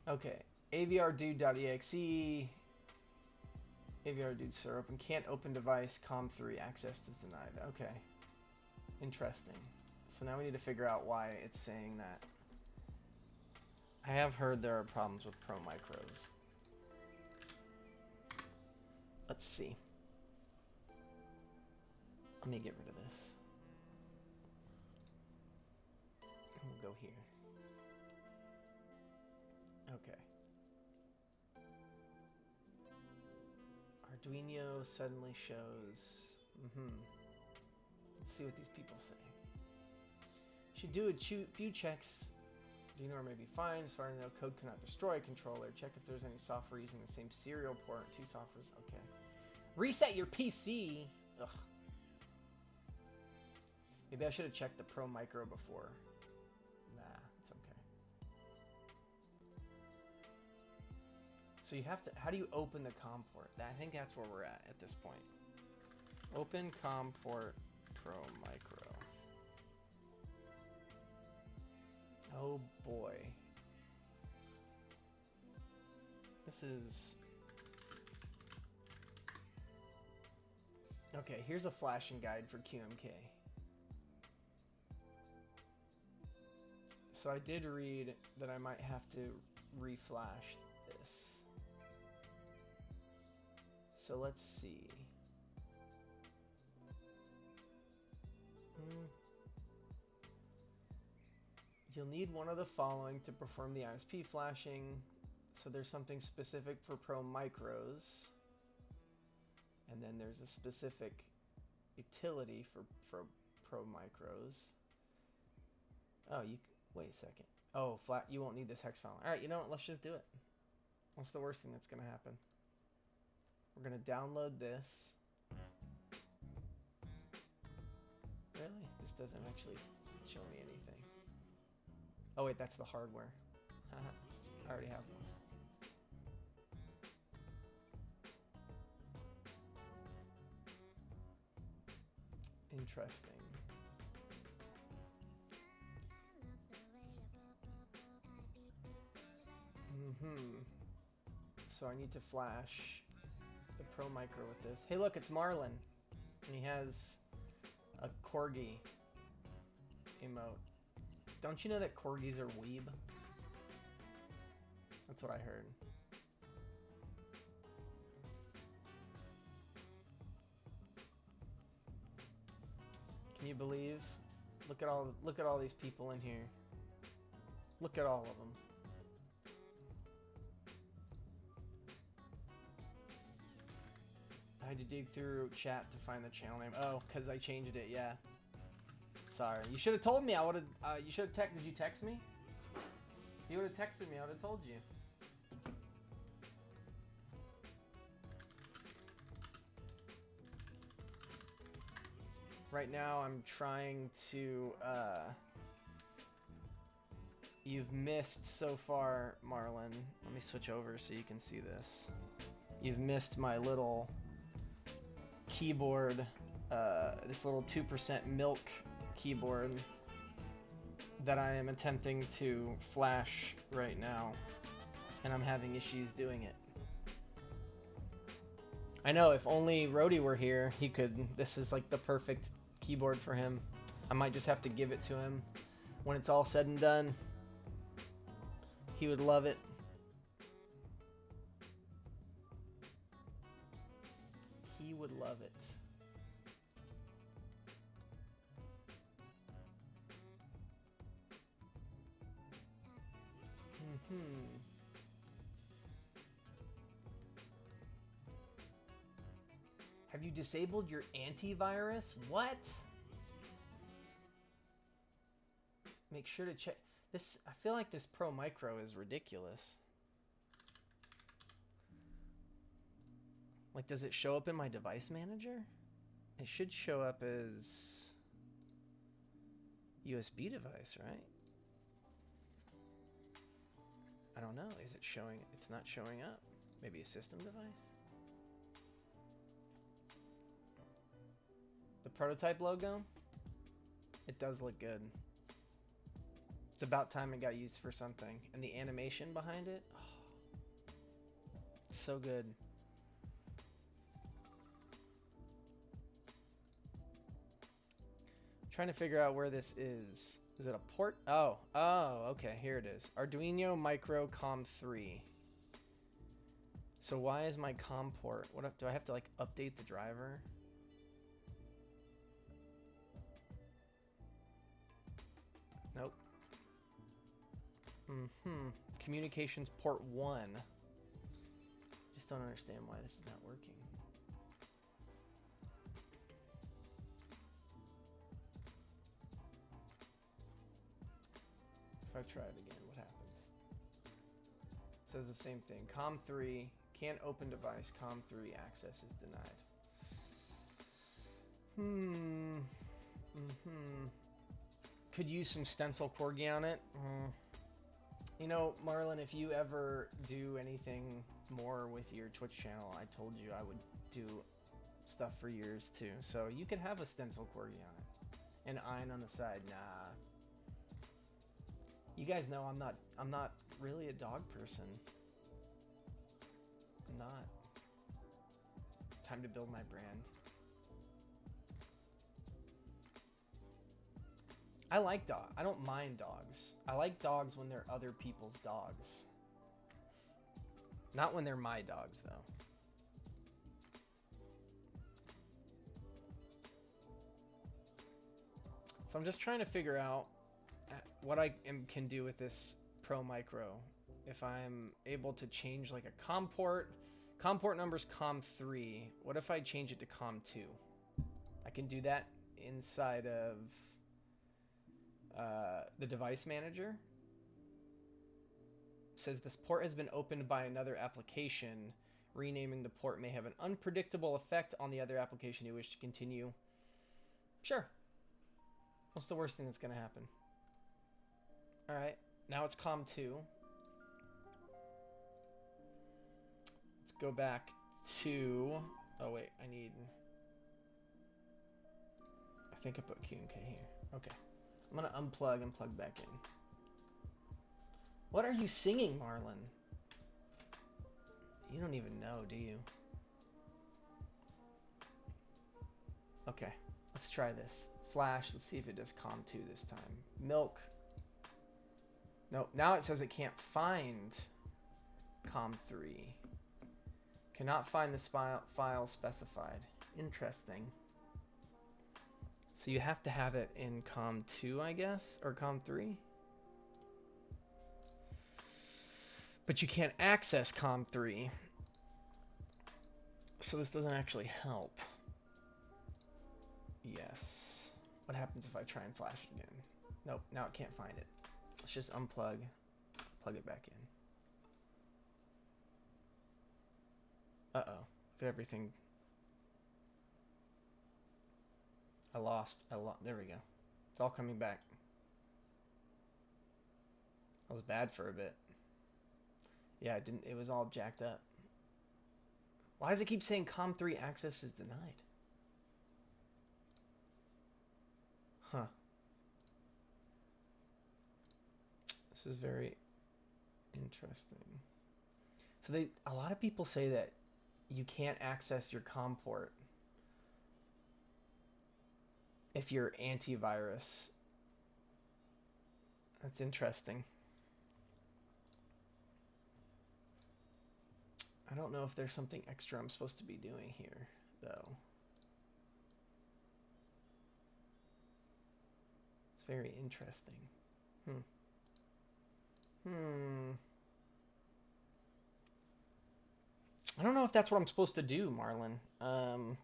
Okay, avrdude.exe. Avrdude sir open. Can't open device. COM3 access is denied. Okay. Interesting. So now we need to figure out why it's saying that. I have heard there are problems with Pro Micros. Let's see. Let me get rid of this. We'll go here. Okay. Arduino suddenly shows. Let's see what these people say. Should do a few checks. Arduino may be fine. As far as I know, code cannot destroy a controller. Check if there's any software using the same serial port. Two softwares. Okay. Reset your PC. Ugh. Maybe I should have checked the Pro Micro before. Nah, it's okay. So you have to, how do you open the COM port? I think that's where we're at this point. Open COM port Pro Micro. Oh boy. This is... Okay, here's a flashing guide for QMK. So I did read that I might have to reflash this. So let's see. You'll need one of the following to perform the ISP flashing. So there's something specific for Pro Micros. And then there's a specific utility for Pro Micros. Oh, wait a second. Oh, you won't need this hex file. All right, you know what? Let's just do it. What's the worst thing that's going to happen? We're going to download this. Really? This doesn't actually show me anything. Oh, wait, that's the hardware. I already have one. Interesting. So I need to flash the Pro Micro with this. Hey, look, it's Marlon, and he has a corgi emote. Don't you know that corgis are weeb? That's what I heard. Can you believe? Look at all these people in here. Look at all of them. I had to dig through chat to find the channel name. Oh, because I changed it, yeah. Sorry. You should have told me. I would have, you should have texted. Did you text me? If you would have texted me, I would have told you. Right now, I'm trying to, you've missed so far, Marlon. Let me switch over so you can see this. You've missed my little keyboard, this little 2% milk keyboard that I am attempting to flash right now, and I'm having issues doing it. I know, if only Rhodey were here, he could, this is like the perfect keyboard for him. I might just have to give it to him when it's all said and done. He would love it. He would love it. Have you disabled your antivirus? What? Make sure to check this. I feel like this Pro Micro is ridiculous. Like, does it show up in my device manager? It should show up as USB device, right? I don't know. Is it showing? It's not showing up. Maybe a system device? The prototype logo? It does look good. It's about time it got used for something. And the animation behind it? Oh, so good. Trying to figure out where this is. Is it a port? Oh, okay, here it is. Arduino Micro COM 3. So why is my COM port? What do I have to like update the driver? Nope. Communications port 1. Just don't understand why this is not working. If I try it again, what happens? It says the same thing. COM 3, can't open device. COM 3 access is denied. Could use some stencil corgi on it. You know, Marlon, if you ever do anything more with your Twitch channel, I told you I would do stuff for yours too. So you could have a stencil corgi on it. And Ein on the side. Nah. You guys know I'm not really a dog person. I'm not. Time to build my brand. I like dogs. I don't mind dogs. I like dogs when they're other people's dogs. Not when they're my dogs, though. So I'm just trying to figure out what I can do with this Pro Micro. If I'm able to change like a COM port. COM port number's COM 3. What if I change it to COM 2? I can do that inside of the device manager. It says this port has been opened by another application. Renaming the port may have an unpredictable effect on the other application you wish to continue. Sure. What's the worst thing that's going to happen? Alright, now it's COM 2. Let's go back to... Oh wait, I think I put QMK here. Okay. I'm gonna unplug and plug back in. What are you singing, Marlon? You don't even know, do you? Okay, let's try this. Flash, let's see if it does COM2 this time. Milk. Nope, now it says it can't find COM3. Cannot find the file specified. Interesting. So you have to have it in COM2, I guess, or COM3. But you can't access COM3. So this doesn't actually help. Yes. What happens if I try and flash it again? Nope, now it can't find it. Let's just unplug, plug it back in. Uh-oh. Look at everything. I lost. There we go. It's all coming back. That was bad for a bit. Yeah, it was all jacked up. Why does it keep saying COM3 access is denied? Huh. This is very interesting. So a lot of people say that you can't access your COM port if you're antivirus. That's interesting. I don't know if there's something extra I'm supposed to be doing here, though. It's very interesting. I don't know if that's what I'm supposed to do, Marlon.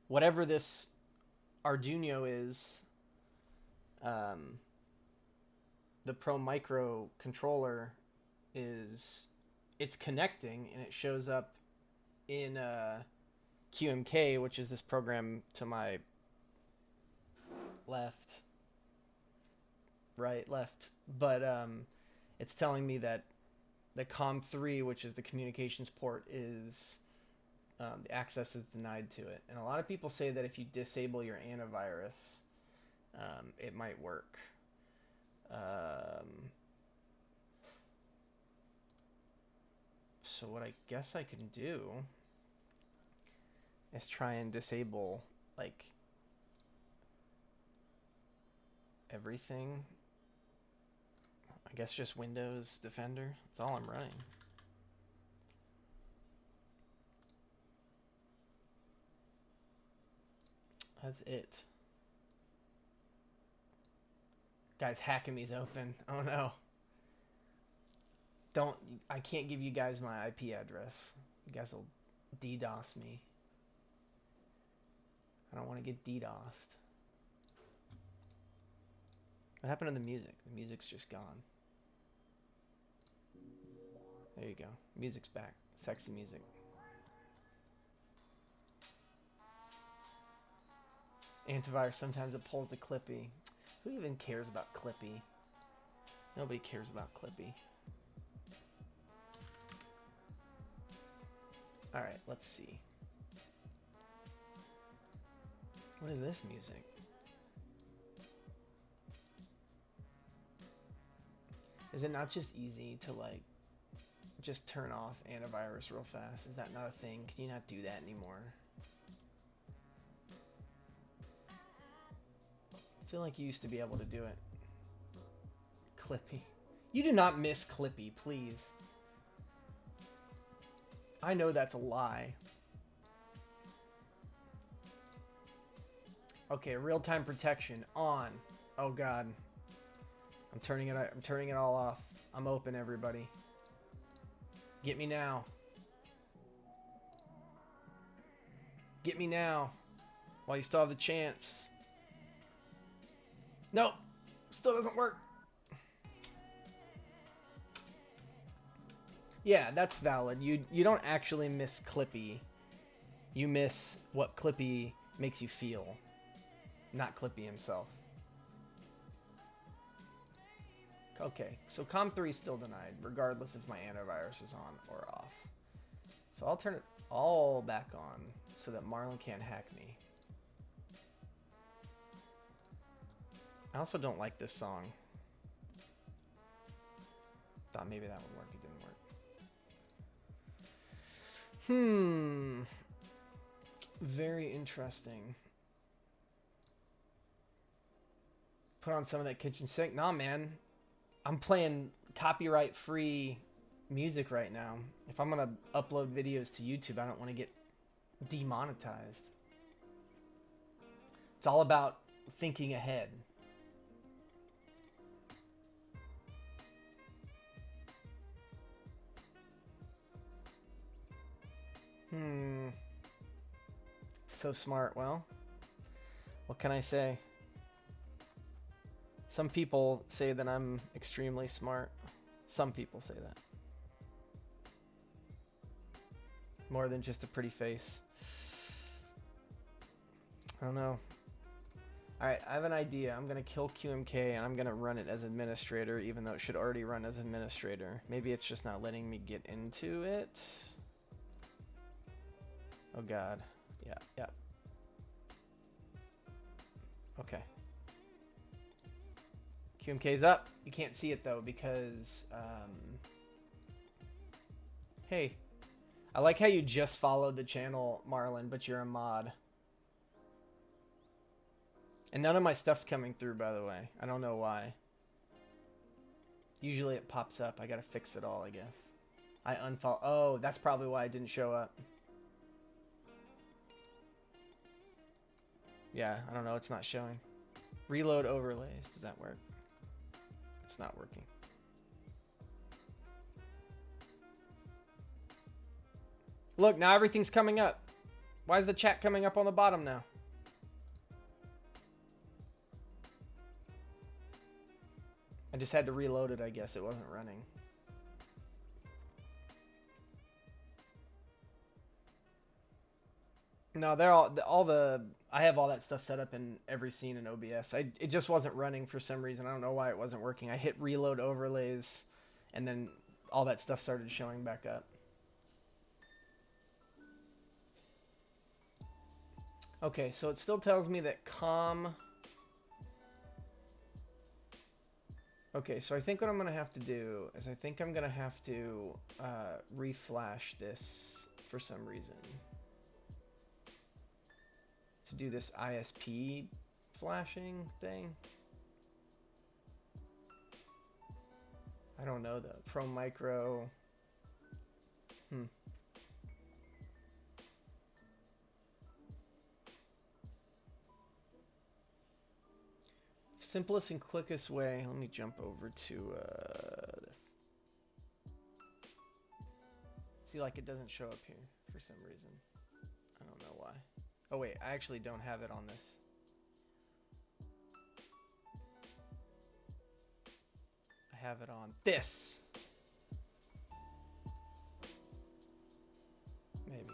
Whatever this Arduino is, the Pro Micro controller is, it's connecting and it shows up in QMK, which is this program to my left, but it's telling me that the COM3, which is the communications port, is the access is denied to it. And a lot of people say that if you disable your antivirus, it might work. So what I guess I can do is try and disable, like, everything. I guess just Windows Defender. That's all I'm running. That's it. Guys, hacking me's open. Oh no. I can't give you guys my IP address. You guys will DDoS me. I don't want to get DDoSed. What happened to the music? The music's just gone. There you go. Music's back. Sexy music. Antivirus, sometimes it pulls the Clippy. Who even cares about Clippy? Nobody cares about Clippy. Alright, let's see. What is this music? Is it not just easy to, like, just turn off antivirus real fast? Is that not a thing? Can you not do that anymore? I feel like you used to be able to do it. Clippy. You do not miss Clippy, please. I know that's a lie. Okay, real-time protection on. Oh god. I'm turning it all off. I'm open, everybody. Get me now. Get me now. While you still have the chance. Nope. Still doesn't work. Yeah, that's valid. You don't actually miss Clippy. You miss what Clippy makes you feel. Not Clippy himself. Okay, so COM3 is still denied, regardless if my antivirus is on or off. So I'll turn it all back on so that Marlon can't hack me. I also don't like this song. Thought maybe that would work, it didn't work. Very interesting. Put on some of that kitchen sink. Nah, man. I'm playing copyright-free music right now. If I'm gonna upload videos to YouTube, I don't want to get demonetized. It's all about thinking ahead. So smart. Well, what can I say? Some people say that I'm extremely smart. Some people say that. More than just a pretty face. I don't know. Alright, I have an idea. I'm going to kill QMK and I'm going to run it as administrator, even though it should already run as administrator. Maybe it's just not letting me get into it. Oh god. Yeah. Okay. QMK's up. You can't see it though because, hey. I like how you just followed the channel, Marlon, but you're a mod. And none of my stuff's coming through, by the way. I don't know why. Usually it pops up. I gotta fix it all, I guess. I unfollow. Oh, that's probably why it didn't show up. Yeah, I don't know. It's not showing. Reload overlays. Does that work? It's not working. Look, now everything's coming up. Why is the chat coming up on the bottom now? I just had to reload it, I guess. It wasn't running. No, they're all the I have all that stuff set up in every scene in OBS. It just wasn't running for some reason. I don't know why it wasn't working. I hit reload overlays and then all that stuff started showing back up. Okay, so it still tells me that com. Okay, so I think what I'm gonna have to do is I think I'm gonna have to reflash this for some reason. To do this ISP flashing thing. I don't know the Pro Micro. Simplest and quickest way. Let me jump over to this. See, like it doesn't show up here for some reason. I don't know why. Oh wait, I actually don't have it on this. I have it on this. Maybe.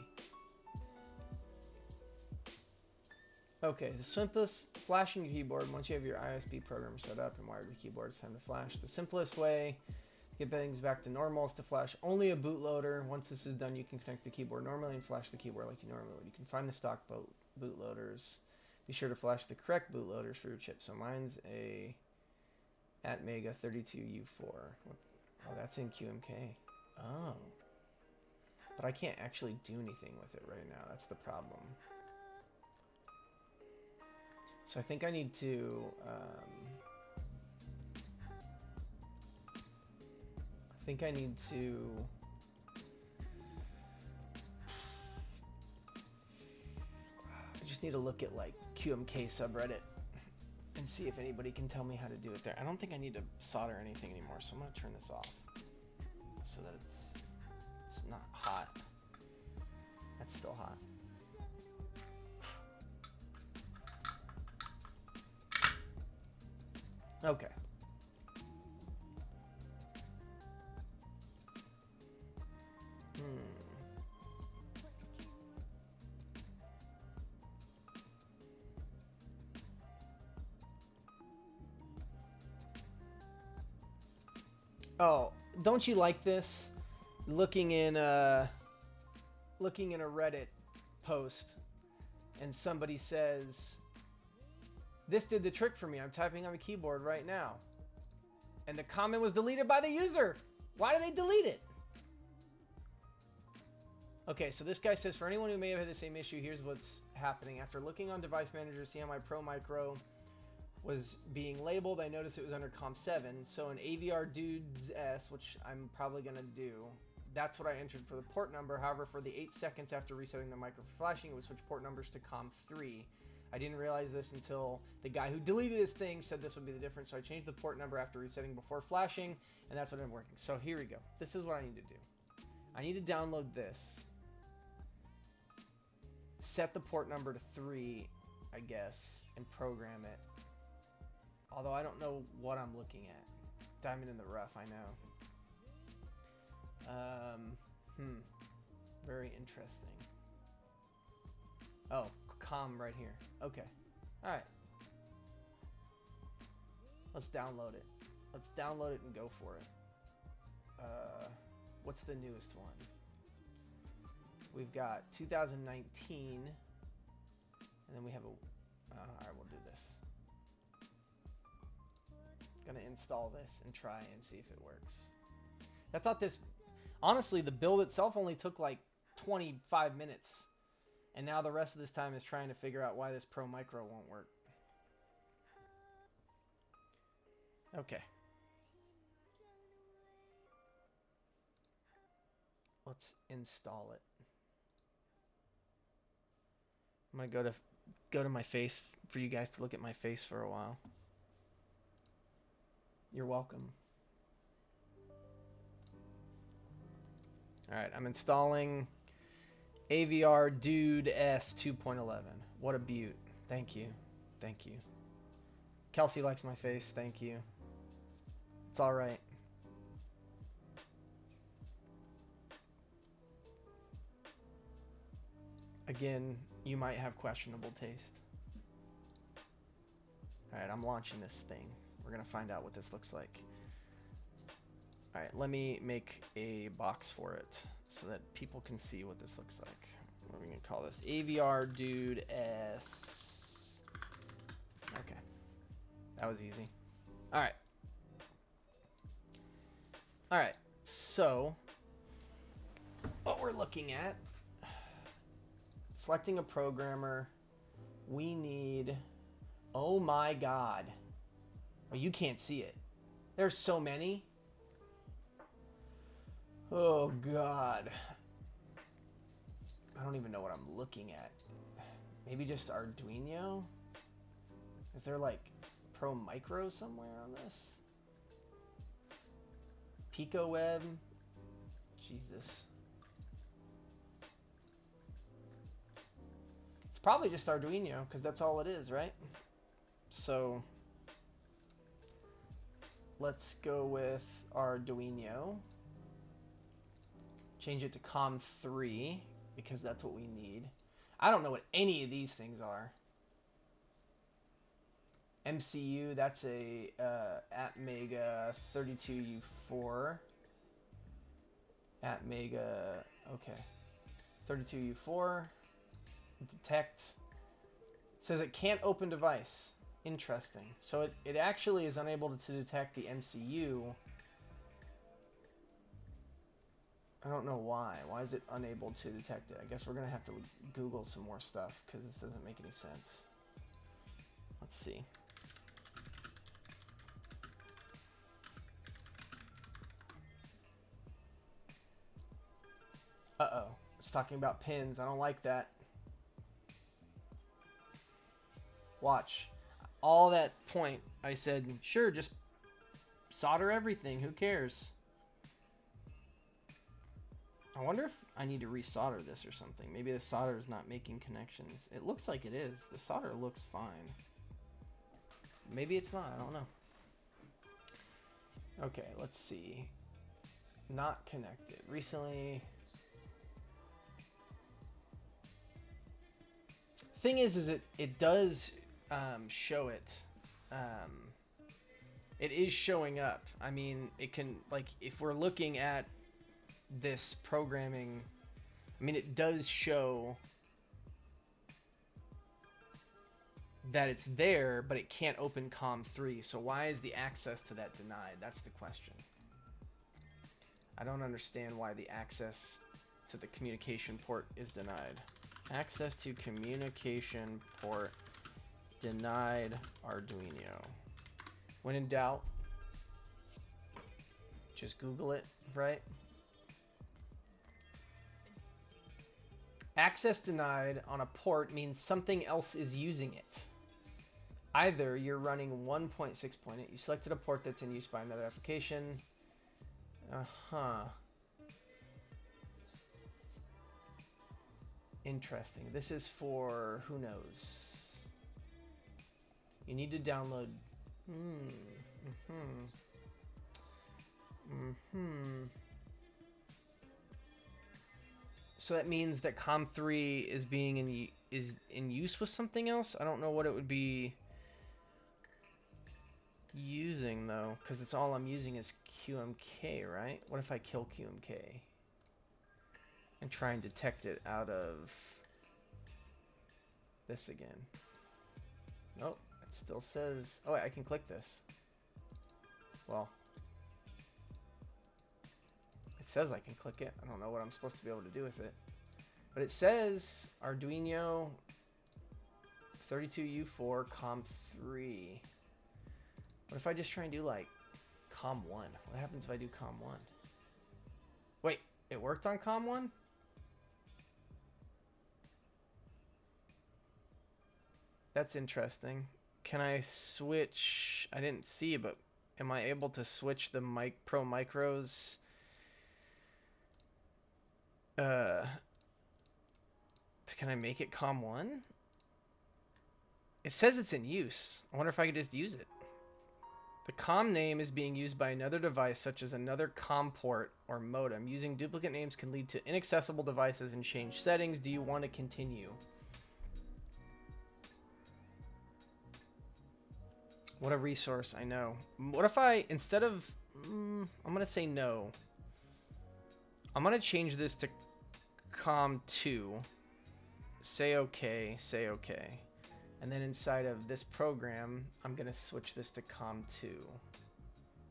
Okay, the simplest flashing your keyboard once you have your ISP program set up and wired your keyboard, it's time to flash. The simplest way to get things back to normal is to flash only a bootloader. Once this is done, you can connect the keyboard normally and flash the keyboard like you normally would. You can find the stock bootloaders. Be sure to flash the correct bootloaders for your chip. So mine's a Atmega 32U4. Oh, that's in QMK. Oh. But I can't actually do anything with it right now. That's the problem. So I think I need to I just need to look at like QMK subreddit and see if anybody can tell me how to do it there. I don't think I need to solder anything anymore, so I'm gonna turn this off so that it's not hot. That's still hot. Okay. Oh, don't you like this? Looking in a Reddit post and somebody says, "This did the trick for me. I'm typing on the keyboard right now." And the comment was deleted by the user. Why did they delete it? Okay, so this guy says, for anyone who may have had the same issue, here's what's happening. After looking on Device Manager to see how my Pro Micro was being labeled, I noticed it was under COM7. So an AVR dudes S, which I'm probably going to do, that's what I entered for the port number. However, for the 8 seconds after resetting the micro for flashing, it would switch port numbers to COM3. I didn't realize this until the guy who deleted his thing said this would be the difference. So I changed the port number after resetting before flashing, and that's what I'm working. So here we go. This is what I need to do. I need to download this. Set the port number to 3, I guess, and program it. Although I don't know what I'm looking at. Diamond in the rough, I know. Very interesting. Oh, COM right here. Okay. Alright. Let's download it. Let's download it and go for it. What's the newest one? We've got 2019. And then we have a... Alright, we'll do this. Gonna install this and try and see if it works. I thought this... Honestly, the build itself only took like 25 minutes. And now the rest of this time is trying to figure out why this Pro Micro won't work. Okay. Let's install it. I'm gonna go to my face for you guys to look at my face for a while. You're welcome. Alright, I'm installing AVR Dude S 2.11. What a beaut. Thank you. Thank you. Kelsey likes my face. Thank you. It's alright. Again, you might have questionable taste. Alright, I'm launching this thing. We're going to find out what this looks like. Alright, let me make a box for it so that people can see what this looks like. What are we going to call this? AVR Dude S. Okay. That was easy. Alright. Alright, so what we're looking at, selecting a programmer, we need, oh my god. Oh, you can't see it. There's so many. Oh god. I don't even know what I'm looking at. Maybe just Arduino? Is there like Pro Micro somewhere on this? PicoWeb? Jesus. It's probably just Arduino because that's all it is, right? So let's go with Arduino. Change it to COM3 because that's what we need. I don't know what any of these things are. MCU, that's a Atmega 32U4. Atmega, okay. 32U4. Detect. Says it can't open device. Interesting. So it actually is unable to detect the MCU. I don't know why. Why is it unable to detect it? I guess we're going to have to Google some more stuff because this doesn't make any sense. Let's see. Uh-oh. It's talking about pins. I don't like that. Watch. All that point, I said, sure, just solder everything. Who cares? I wonder if I need to resolder this or something. Maybe the solder is not making connections. It looks like it is. The solder looks fine. Maybe it's not. I don't know. Okay, let's see. Not connected. Recently... Thing is it does show it. It is showing up. I mean, it can, like, if we're looking at this programming, I mean, it does show that it's there, but it can't open COM3. So why is the access to that denied? That's the question. I don't understand why the access to the communication port is denied. Access to communication port denied Arduino. When in doubt, just Google it, right? Access denied on a port means something else is using it. Either you're running 1.6.8, you selected a port that's in use by another application. Interesting. This is for who knows. You need to download. So that means that COM3 is being in use with something else. I don't know what it would be using though, because it's all I'm using is QMK, right? What if I kill QMK and try and detect it out of this again? Nope, it still says. Oh wait, I can click this. Well, it says I can click it. I don't know what I'm supposed to be able to do with it, but it says Arduino 32U4 COM3. What if I just try and do like COM1? What happens if I do COM1? Wait, it worked on COM1? That's interesting. Can I switch? I didn't see, but am I able to switch the Pro Micros? Can I make it COM1? It says it's in use. I wonder if I could just use it. The COM name is being used by another device, such as another COM port or modem. Using duplicate names can lead to inaccessible devices and change settings. Do you want to continue? What a resource, I know. What if I, instead of, I'm going to say no. I'm going to change this to COM2. Say okay, say okay. And then inside of this program, I'm going to switch this to COM2.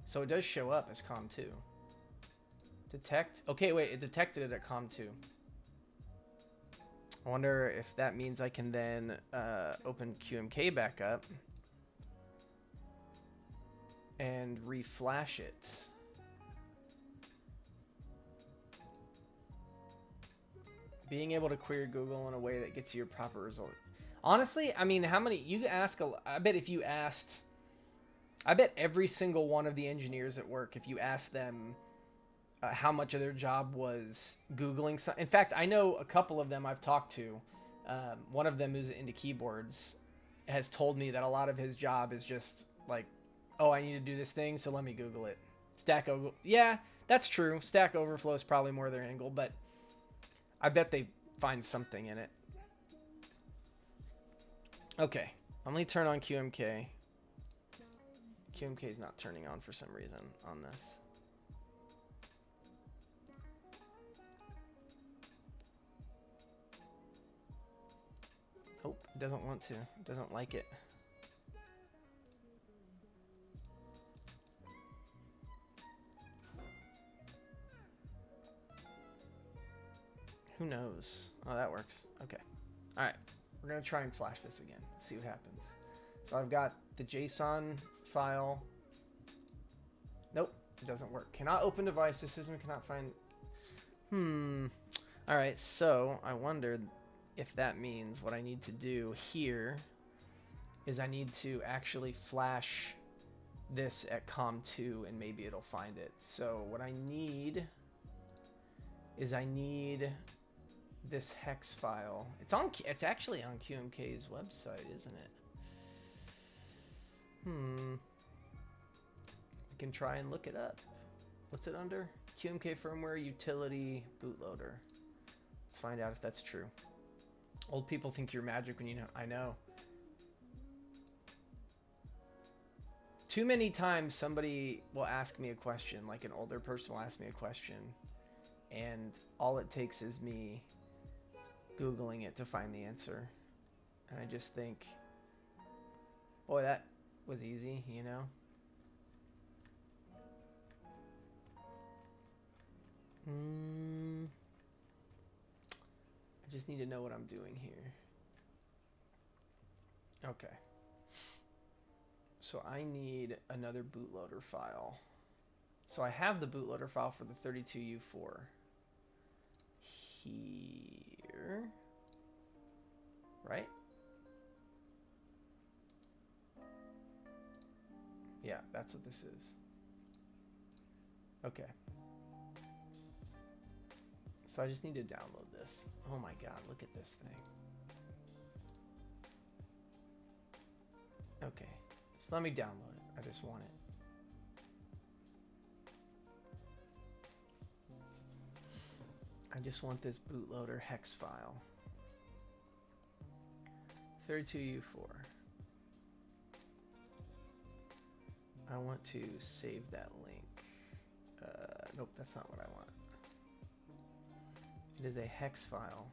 So it does show up as COM2. Detect. Okay, wait, it detected it at COM2. I wonder if that means I can then open QMK back up and reflash it. Being able to query Google in a way that gets you your proper result. Honestly, I mean, how many, you ask, I bet if you asked, I bet every single one of the engineers at work, if you asked them how much of their job was Googling something. In fact, I know a couple of them I've talked to. One of them who's into keyboards has told me that a lot of his job is just like, oh, I need to do this thing, so let me Google it. Stack Overflow. Yeah, that's true. Stack Overflow is probably more their angle, but I bet they find something in it. Okay, I'm going to turn on QMK. QMK is not turning on for some reason on this. Oh, it doesn't want to. It doesn't like it. Who knows? Oh, that works. Okay. All right. We're going to try and flash this again. See what happens. So I've got the JSON file. Nope. It doesn't work. Cannot open device. The system cannot find... All right. So I wondered if that means what I need to do here is I need to actually flash this at COM2 and maybe it'll find it. So what I need is I need this hex file. It's actually on QMK's website, isn't it? I can try and look it up. What's it under? QMK firmware utility bootloader. Let's find out if that's true. Old people think you're magic when you know. I know. Too many times somebody will ask me a question, like an older person will ask me a question, and all it takes is me Googling it to find the answer. And I just think, boy, that was easy, you know? just need to know what I'm doing here. Okay. So I need another bootloader file. So I have the bootloader file for the 32U4 here, right? Yeah, that's what this is. Okay. So I just need to download this. Oh my God, look at this thing. Okay, so let me download it. I just want it. I just want this bootloader hex file. 32U4. I want to save that link. Nope, that's not what I want. It is a hex file.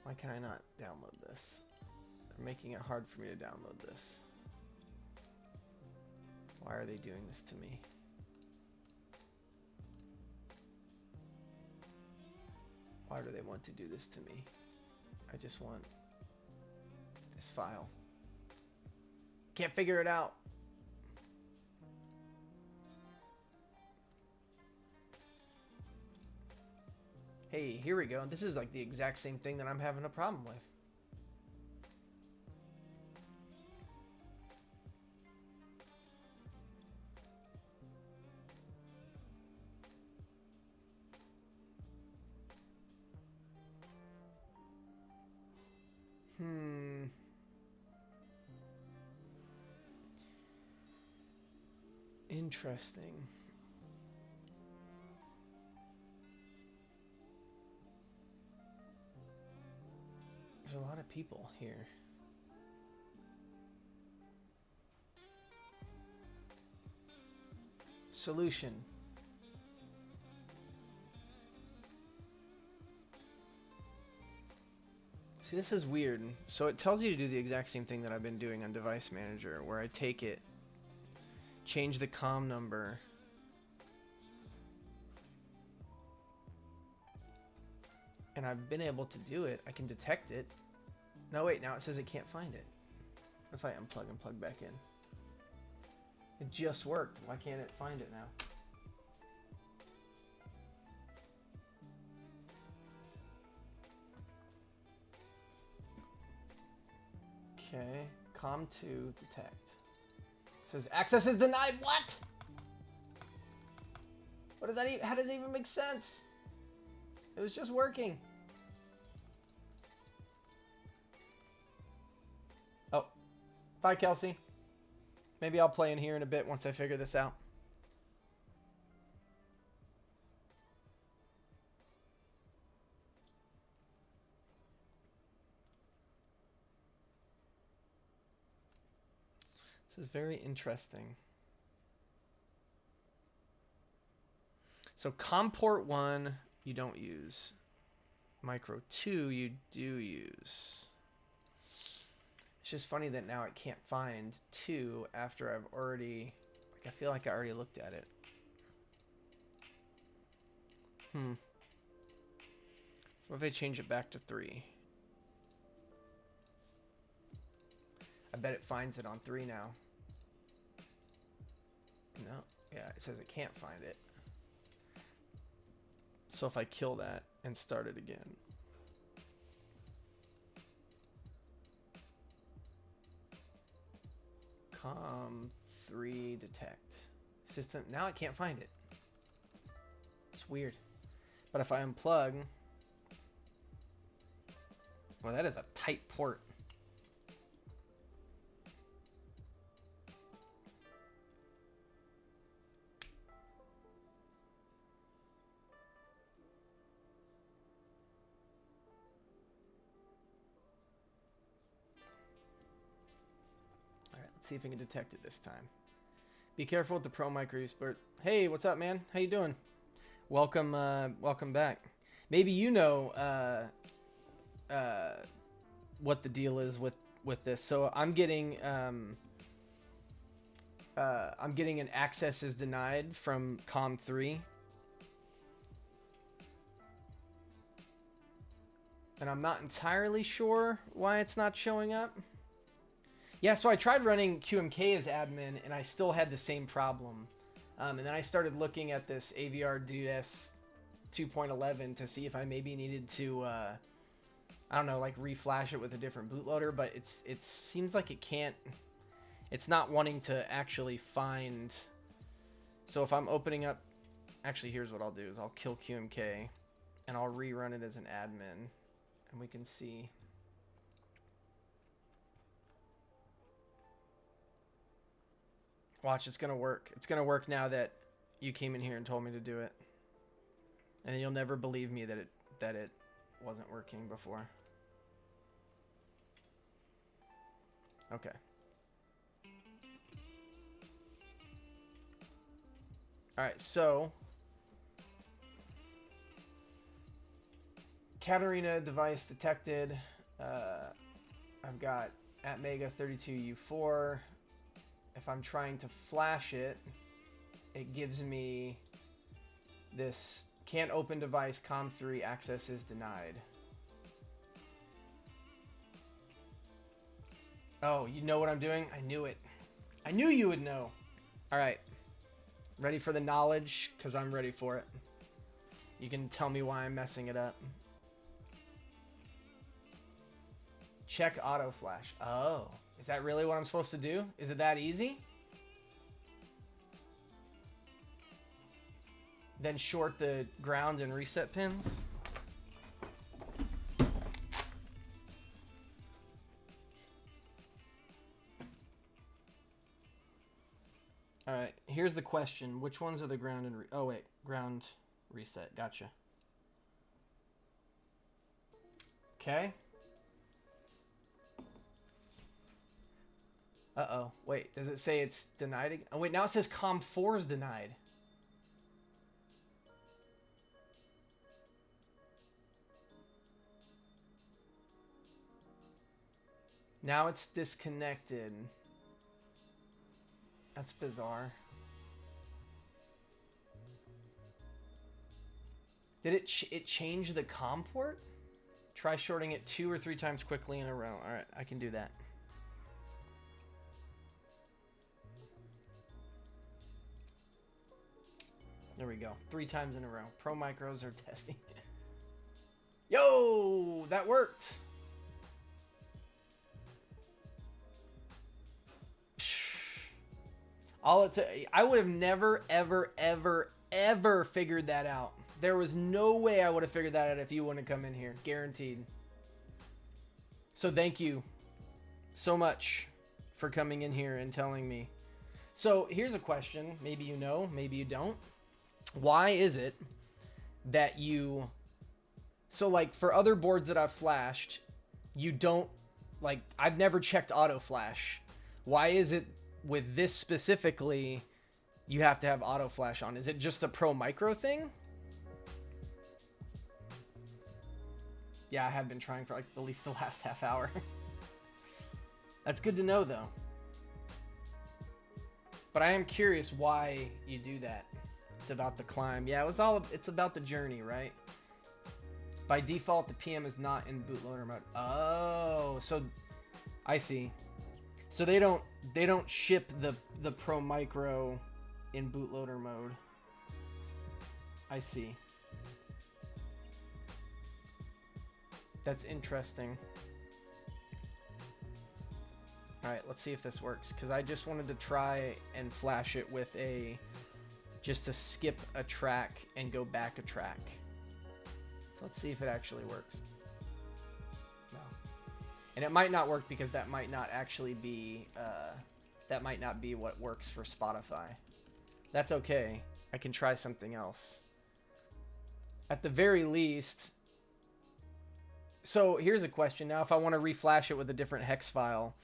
Why can I not download this? They're making it hard for me to download this. Why are they doing this to me? Why do they want to do this to me? I just want this file. Can't figure it out. Hey, here we go. This is like the exact same thing that I'm having a problem with. Interesting. There's a lot of people here. Solution. See, this is weird. So it tells you to do the exact same thing that I've been doing on Device Manager, where I take it, change the COM number, and I've been able to do it. I can detect it. No, wait, now it says it can't find it. What if I unplug and plug back in? It just worked. Why can't it find it now? Okay, COM2 detect. It says access is denied. What? What does that even, how does it even make sense? It was just working. Oh, bye Kelsey. Maybe I'll play in here in a bit once I figure this out. This is very interesting. So COM port 1 you don't use. Micro 2 you do use. It's just funny that now it can't find 2 after I've already, like, I feel like I already looked at it. What if I change it back to 3? I bet it finds it on 3 now. No, yeah, it says it can't find it. So if I kill that and start it again. COM3 detect. System, now it can't find it. It's weird. But if I unplug, well, that is a tight port. See if we can detect it this time. Be careful with the Pro Micro use, but hey, what's up, man? How you doing? Welcome, welcome back. Maybe you know what the deal is with this. So I'm getting I'm getting an access is denied from COM3. And I'm not entirely sure why it's not showing up. Yeah, so I tried running QMK as admin, and I still had the same problem. And then I started looking at this AVR Dude S 2.11 to see if I maybe needed to, I don't know, like reflash it with a different bootloader, but it seems like it can't, it's not wanting to actually find. So if I'm opening up, actually here's what I'll do is I'll kill QMK and I'll rerun it as an admin and we can see. Watch, it's gonna work. It's gonna work now that you came in here and told me to do it. And you'll never believe me that it wasn't working before. Okay. Alright, so Katarina device detected. I've got @mega 32U4. If I'm trying to flash it, it gives me this can't open device, COM3, access is denied. Oh, you know what I'm doing? I knew it. I knew you would know. All right. Ready for the knowledge? Because I'm ready for it. You can tell me why I'm messing it up. Check auto flash. Oh, is that really what I'm supposed to do? Is it that easy? Then short the ground and reset pins. All right, here's the question. Which ones are the ground and oh wait, ground reset. Gotcha. Okay. Uh-oh. Wait, does it say it's denied again? Oh wait, now it says COM4 is denied. Now it's disconnected. That's bizarre. Did it change the COM port? Try shorting it 2 or 3 times quickly in a row. All right, I can do that. There we go. 3 times in a row. Pro micros are testing. Yo, that worked. I would have never, ever, ever, ever figured that out. There was no way I would have figured that out if you wouldn't have come in here. Guaranteed. So thank you so much for coming in here and telling me. So here's a question. Maybe you know, maybe you don't. Why is it that you... So like for other boards that I've flashed, you don't... Like, I've never checked auto flash. Why is it with this specifically, you have to have auto flash on? Is it just a Pro Micro thing? Yeah, I have been trying for like at least the last half hour. That's good to know though. But I am curious why you do that. It's about the climb. Yeah, it's about the journey, right? By default, the PM is not in bootloader mode. Oh, so I see. So they don't ship the Pro Micro in bootloader mode. I see. That's interesting. All right, let's see if this works, because I just wanted to try and flash it with just to skip a track and go back a track. Let's see if it actually works. No. And it might not work because that might not actually be, that might not be what works for Spotify. That's okay. I can try something else. At the very least... So here's a question. Now, if I want to reflash it with a different hex file,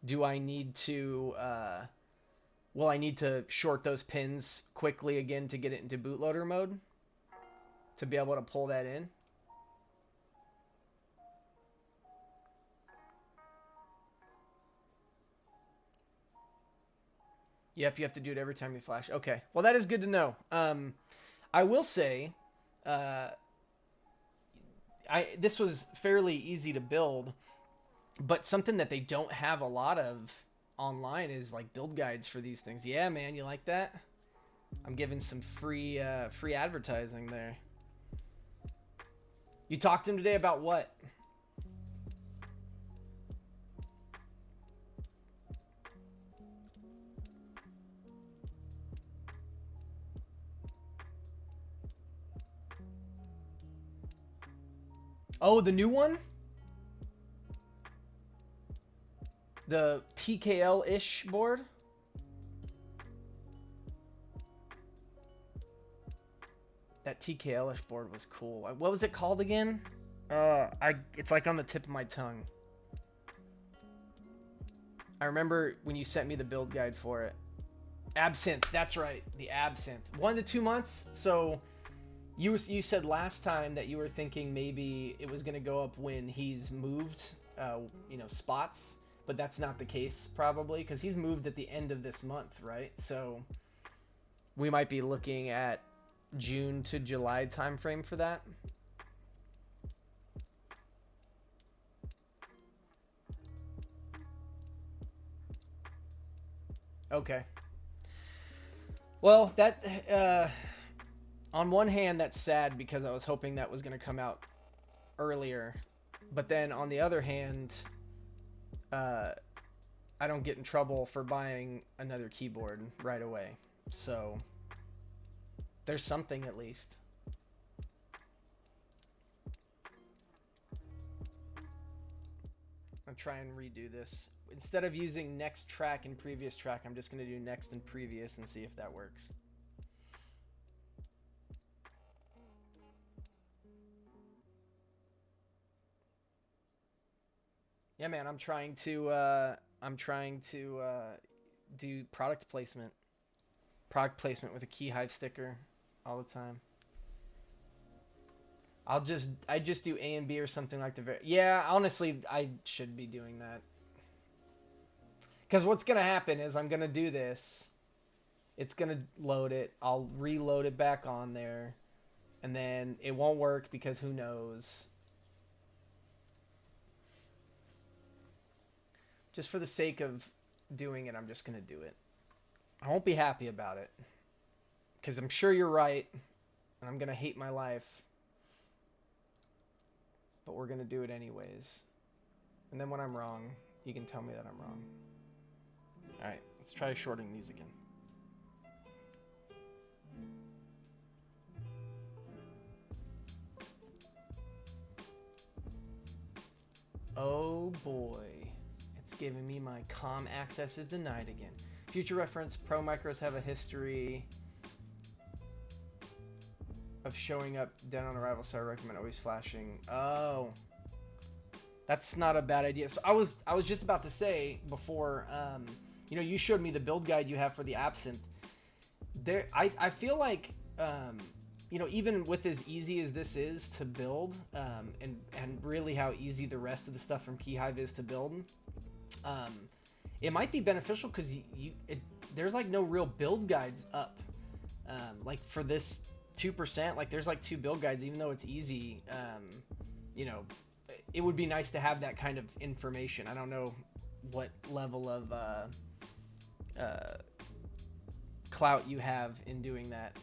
do I need to... will I need to short those pins quickly again to get it into bootloader mode? To be able to pull that in? Yep, you have to do it every time you flash. Okay, well that is good to know. I will say, this was fairly easy to build, but something that they don't have a lot of online is like build guides for these things. Yeah, man, you like that? I'm giving some free advertising there. You talked to him today about what? Oh, the new one? The TKL-ish board? That TKL-ish board was cool. What was it called again? It's like on the tip of my tongue. I remember when you sent me the build guide for it. Absinthe, that's right, the Absinthe. 1 to 2 months. So you said last time that you were thinking maybe it was gonna go up when he's moved, spots, but that's not the case probably because he's moved at the end of this month, right? So we might be looking at June to July timeframe for that. Okay. Well, that on one hand that's sad because I was hoping that was going to come out earlier, but then on the other hand, I don't get in trouble for buying another keyboard right away. So there's something at least. I'll try and redo this. Instead of using next track and previous track, I'm just going to do next and previous and see if that works. Yeah, man, I'm trying to do product placement with a Keyhive sticker all the time. I just do A and B or something like the yeah, honestly, I should be doing that. Because what's going to happen is I'm going to do this. It's going to load it. I'll reload it back on there. And then it won't work because who knows. Just for the sake of doing it, I'm just going to do it. I won't be happy about it. Because I'm sure you're right. And I'm going to hate my life. But we're going to do it anyways. And then when I'm wrong, you can tell me that I'm wrong. Alright, let's try shorting these again. Oh boy. It's giving me my COM access is denied again. Future reference, Pro Micros have a history of showing up dead on arrival, so I recommend always flashing. Oh. That's not a bad idea. So I was just about to say before, you showed me the build guide you have for the Absinthe. I feel like, even with as easy as this is to build, and really how easy the rest of the stuff from Keyhive is to build, it might be beneficial because there's like no real build guides up, like for this 2%. Like there's like 2 build guides, even though it's easy. It would be nice to have that kind of information. I don't know what level of clout you have in doing that,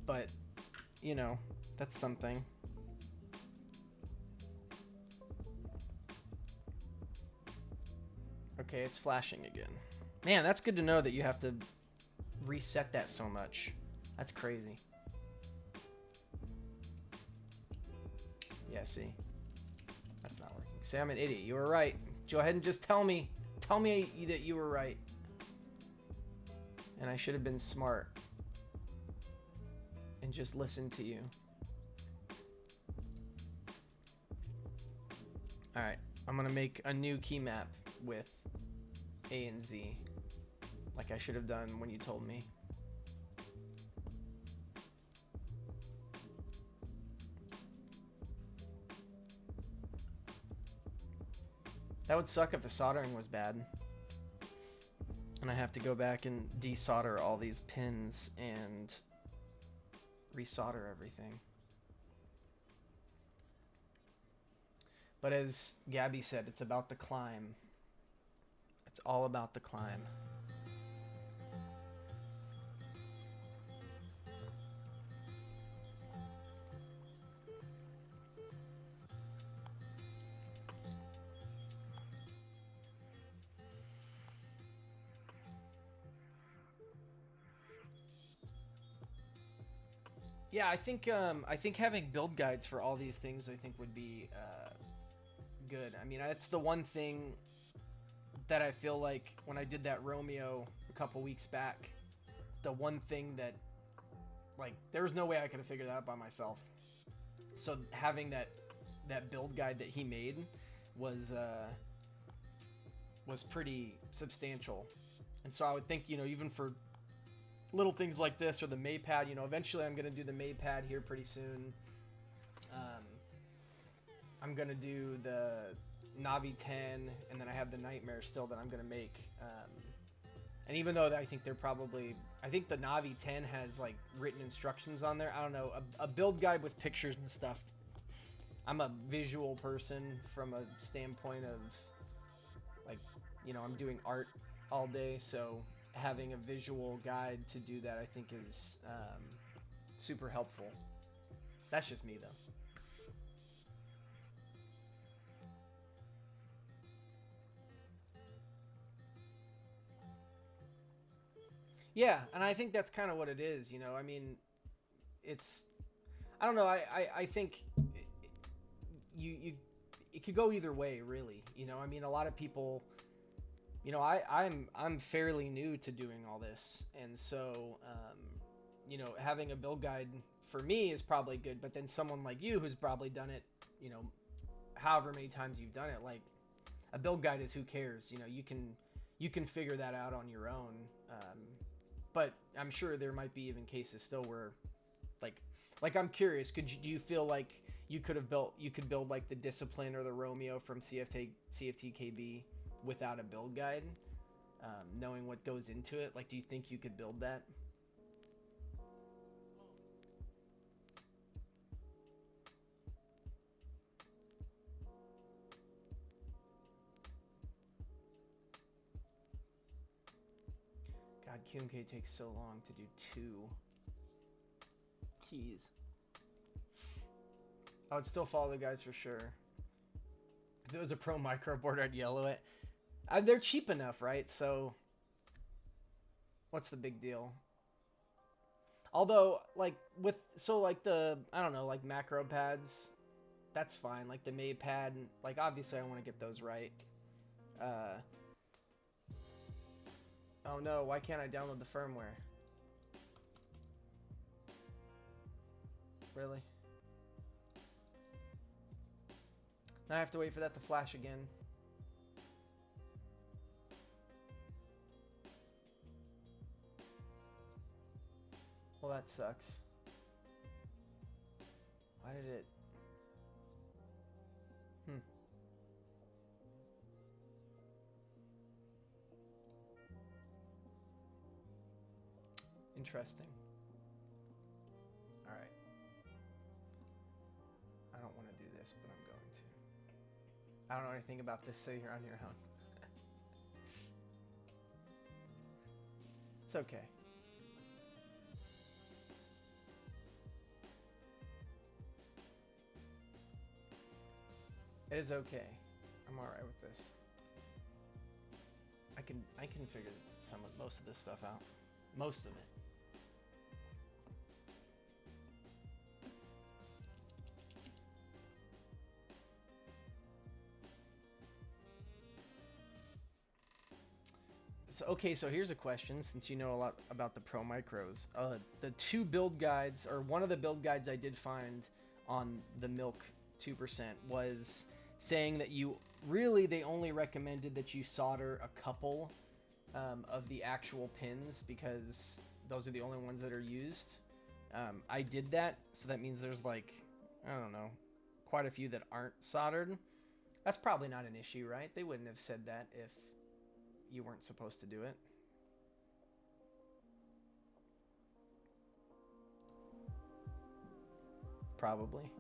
but that's something. Okay, it's flashing again. Man, that's good to know that you have to reset that so much. That's crazy. Yeah, see, that's not working. Say I'm an idiot. You were right. Go ahead and just tell me that you were right. And I should have been smart and just listened to you. Alright, I'm gonna make a new key map with A and Z, like I should have done when you told me. That would suck if the soldering was bad. And I have to go back and desolder all these pins and resolder everything. But as Gabby said, it's about the climb. It's all about the climb. Yeah, I think having build guides for all these things I think would be good. I mean, that's the one thing that I feel like when I did that Romeo a couple weeks back, the one thing that, like, there was no way I could have figured that out by myself. So having that build guide that he made was pretty substantial. And so I would think, you know, even for little things like this or the Maypad, you know, eventually I'm going to do the Maypad here pretty soon. I'm going to do the Navi 10, and then I have the Nightmare still that I'm going to make. And even though I think I think the Navi 10 has like written instructions on there. I don't know, a build guide with pictures and stuff. I'm a visual person from a standpoint of, like, you know, I'm doing art all day, so having a visual guide to do that I think is super helpful. That's just me though. Yeah, and I think that's kind of what it is, you know. I mean, it's, I don't know, I think you it could go either way, really. You know, I mean, a lot of people, you know, I'm fairly new to doing all this, and so you know, having a build guide for me is probably good, but then someone like you who's probably done it, you know, however many times you've done it, like, a build guide is, who cares, you know, you can figure that out on your own. But I'm sure there might be even cases still where, like I'm curious, do you feel like you could build like the Discipline or the Romeo from CFTKB without a build guide, knowing what goes into it? Like, do you think you could build that? God, QMK takes so long to do 2 keys. I would still follow the guys for sure. If it was a Pro Micro board, I'd yellow it. They're cheap enough, right? So what's the big deal? Although, like, the, I don't know, like macro pads, that's fine. Like the Maypad, like, obviously I want to get those right. Oh no, why can't I download the firmware? Really? Now I have to wait for that to flash again. Well, that sucks. Why did it... Interesting. Alright. I don't want to do this, but I'm going to. I don't know anything about this, so you're on your own. It's okay. It is okay. I'm alright with this. I can figure most of this stuff out. Most of it. So, okay, so here's a question, since you know a lot about the Pro Micros. The 2 build guides, or one of the build guides I did find on the Milk 2% was saying that they only recommended that you solder a couple of the actual pins, because those are the only ones that are used. I did that, so that means there's, like, I don't know, quite a few that aren't soldered. That's probably not an issue, right? They wouldn't have said that if you weren't supposed to do it. probably.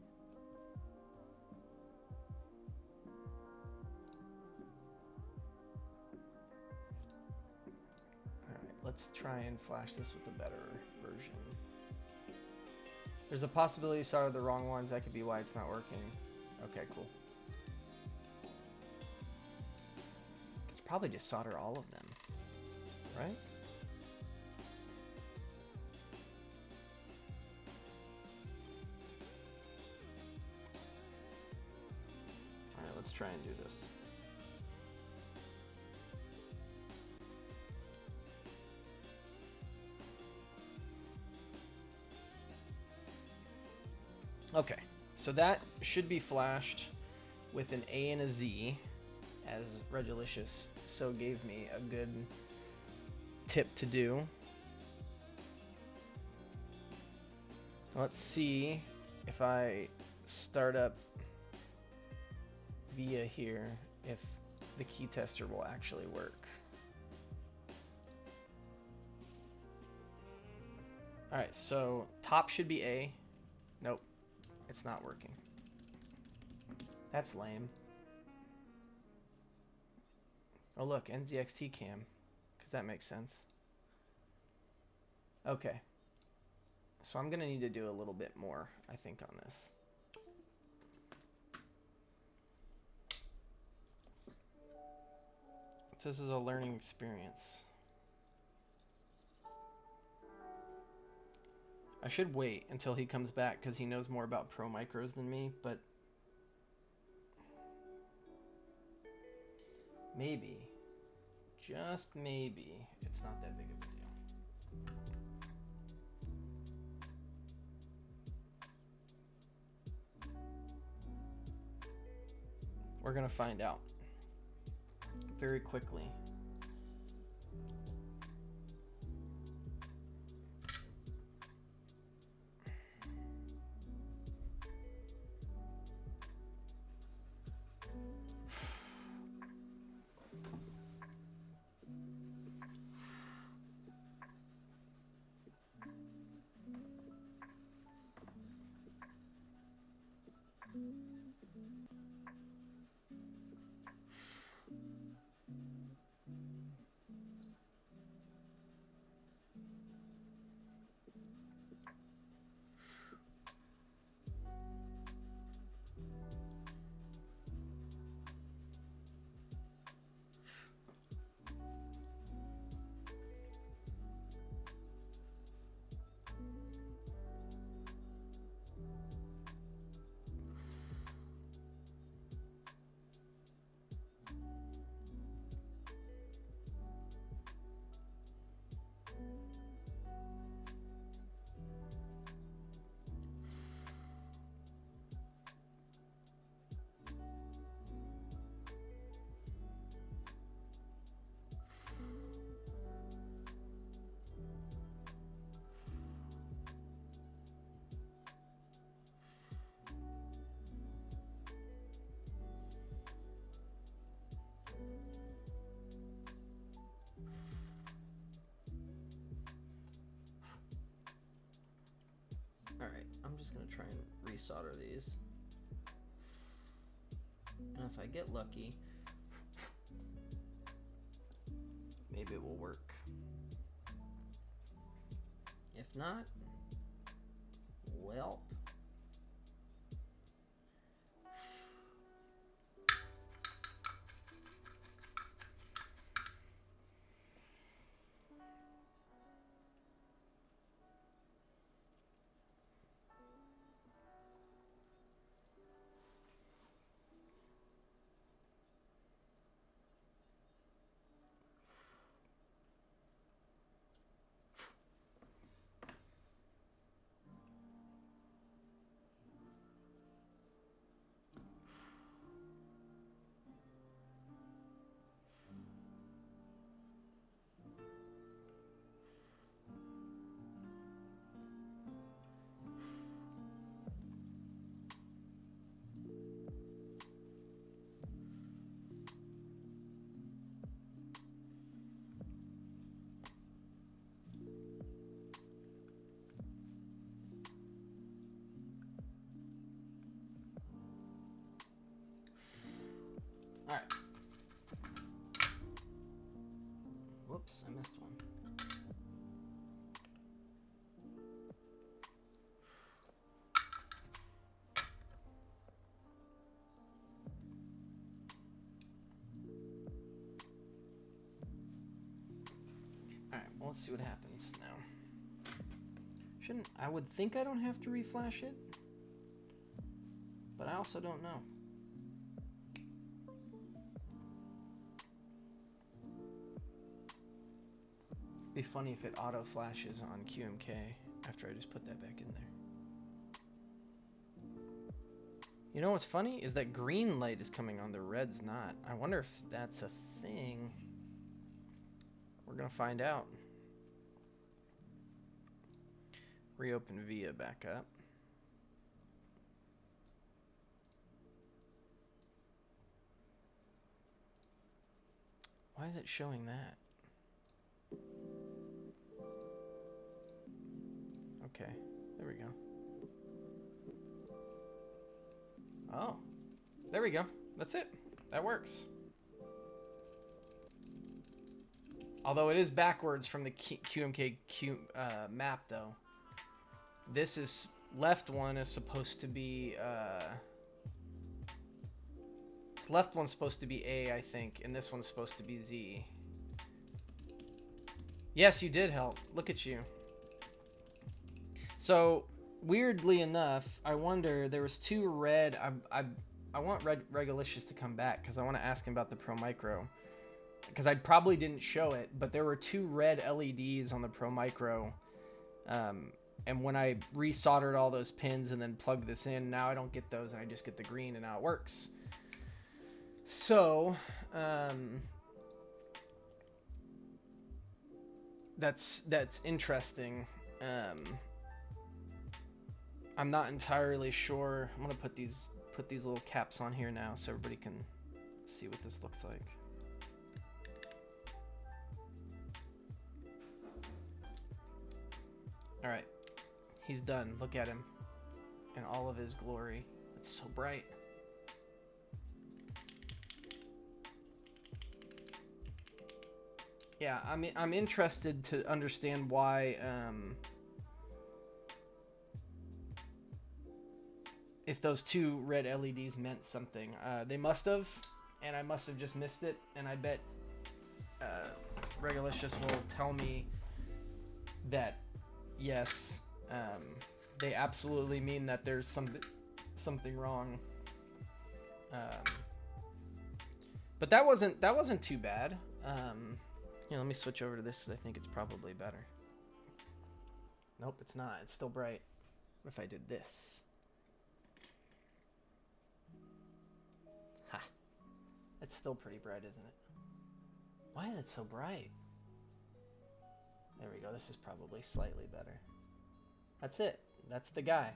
Alright, let's try and flash this with a better version. There's a possibility you soldered the wrong ones. That could be why it's not working. Okay, cool. Could probably just solder all of them, right? Alright, let's try and do this. Okay, so that should be flashed with an A and a Z, as Reggalicious so gave me a good tip to do. Let's see if I start up via here, if the key tester will actually work. Alright, so top should be A. Nope. It's not working. That's lame. Oh look, NZXT cam, because that makes sense. Okay. So I'm gonna need to do a little bit more, I think, on this. This is a learning experience. I should wait until he comes back because he knows more about Pro Micros than me, but maybe, just maybe, it's not that big of a deal. We're gonna find out very quickly. Alright, I'm just going to try and resolder these. And if I get lucky, maybe it will work. If not, well. I missed one. Alright, well, let's see what happens now. I would think I don't have to reflash it, but I also don't know. Be funny if it auto flashes on QMK after I just put that back in there. You know what's funny is that green light is coming on, the red's not. I wonder if that's a thing. We're gonna find out. Reopen VIA back up. Why is it showing that? Okay, there we go. Oh, there we go. That's it. That works. Although it is backwards from the QMK map, though. This is left one is supposed to be left one's supposed to be A, I think, and this one's supposed to be Z. Yes, you did help. Look at you. So weirdly enough, I wonder, there was two red. I want Reggalicious to come back because I want to ask him about the Pro Micro, because I probably didn't show it, but there were two red LEDs on the Pro Micro. And when I resoldered all those pins and then plugged this in, now I don't get those and I just get the green, and now it works. So, that's interesting. I'm not entirely sure. I'm gonna put these little caps on here now so everybody can see what this looks like. All right. He's done. Look at him in all of his glory. It's so bright. Yeah, I'm interested to understand why, if those two red LEDs meant something. They must have, and I must have just missed it, and I bet Reggalicious will tell me that yes, they absolutely mean that there's something wrong. But that wasn't too bad. You know, let me switch over to this. I think it's probably better. Nope, it's not. It's still bright. What if I did this? Ha. It's still pretty bright, isn't it? Why is it so bright? There we go. This is probably slightly better. That's it. That's the guy.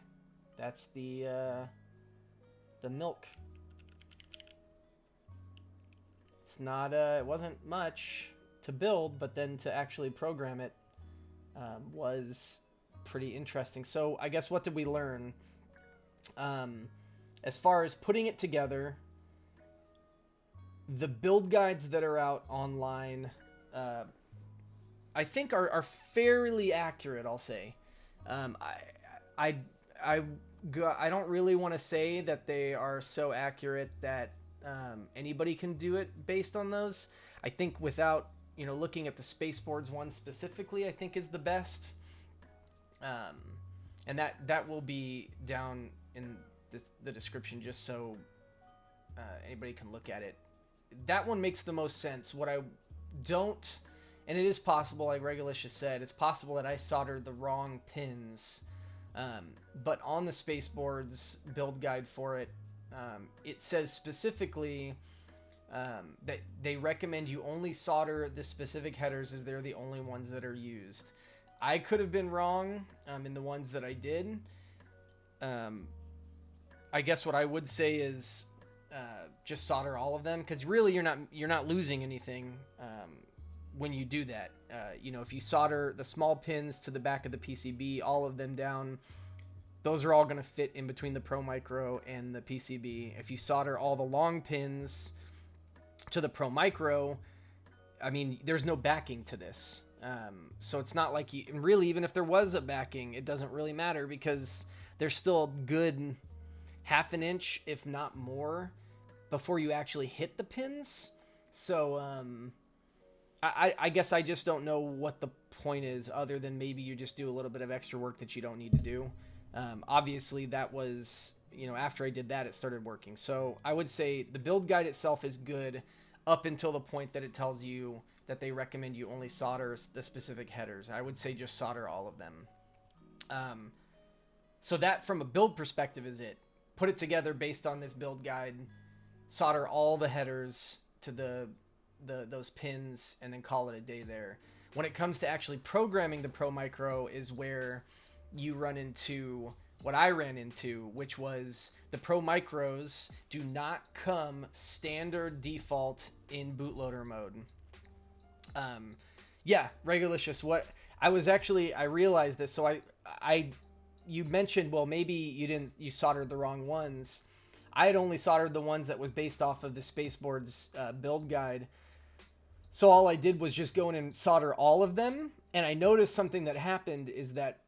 That's the milk. It's not, it wasn't much to build, but then to actually program it was pretty interesting. So I guess what did we learn? As far as putting it together, the build guides that are out online, I think are fairly accurate, I'll say. I don't really want to say that they are so accurate that anybody can do it based on those. I think without, you know, looking at the Spaceboards one specifically, I think is the best. And that will be down in the description just so anybody can look at it. That one makes the most sense. What I don't, and it is possible, like Reggalicious said, it's possible that I soldered the wrong pins. But on the Spaceboards build guide for it, it says specifically that they recommend you only solder the specific headers as they're the only ones that are used. I could have been wrong in the ones that I did. I guess what I would say is just solder all of them, because really you're not losing anything when you do that. You know, if you solder the small pins to the back of the PCB, all of them down, those are all going to fit in between the Pro Micro and the PCB. If you solder all the long pins to the Pro Micro, I mean, there's no backing to this. So it's not like and really, even if there was a backing, it doesn't really matter because there's still a good half an inch, if not more, before you actually hit the pins. So I guess I just don't know what the point is, other than maybe you just do a little bit of extra work that you don't need to do. Obviously, that was, after I did that, it started working. So I would say the build guide itself is good up until the point that it tells you that they recommend you only solder the specific headers. I would say just solder all of them. So that, from a build perspective, is it. Put it together based on this build guide, solder all the headers to those pins, and then call it a day there. When it comes to actually programming the Pro Micro is where you run into what I ran into, which was the Pro Micros do not come standard default in bootloader mode. Yeah, reggalicious. What I realized this. So you mentioned, well, maybe you soldered the wrong ones. I had only soldered the ones that was based off of the Spaceboards build guide. So all I did was just go in and solder all of them. And I noticed something that happened is that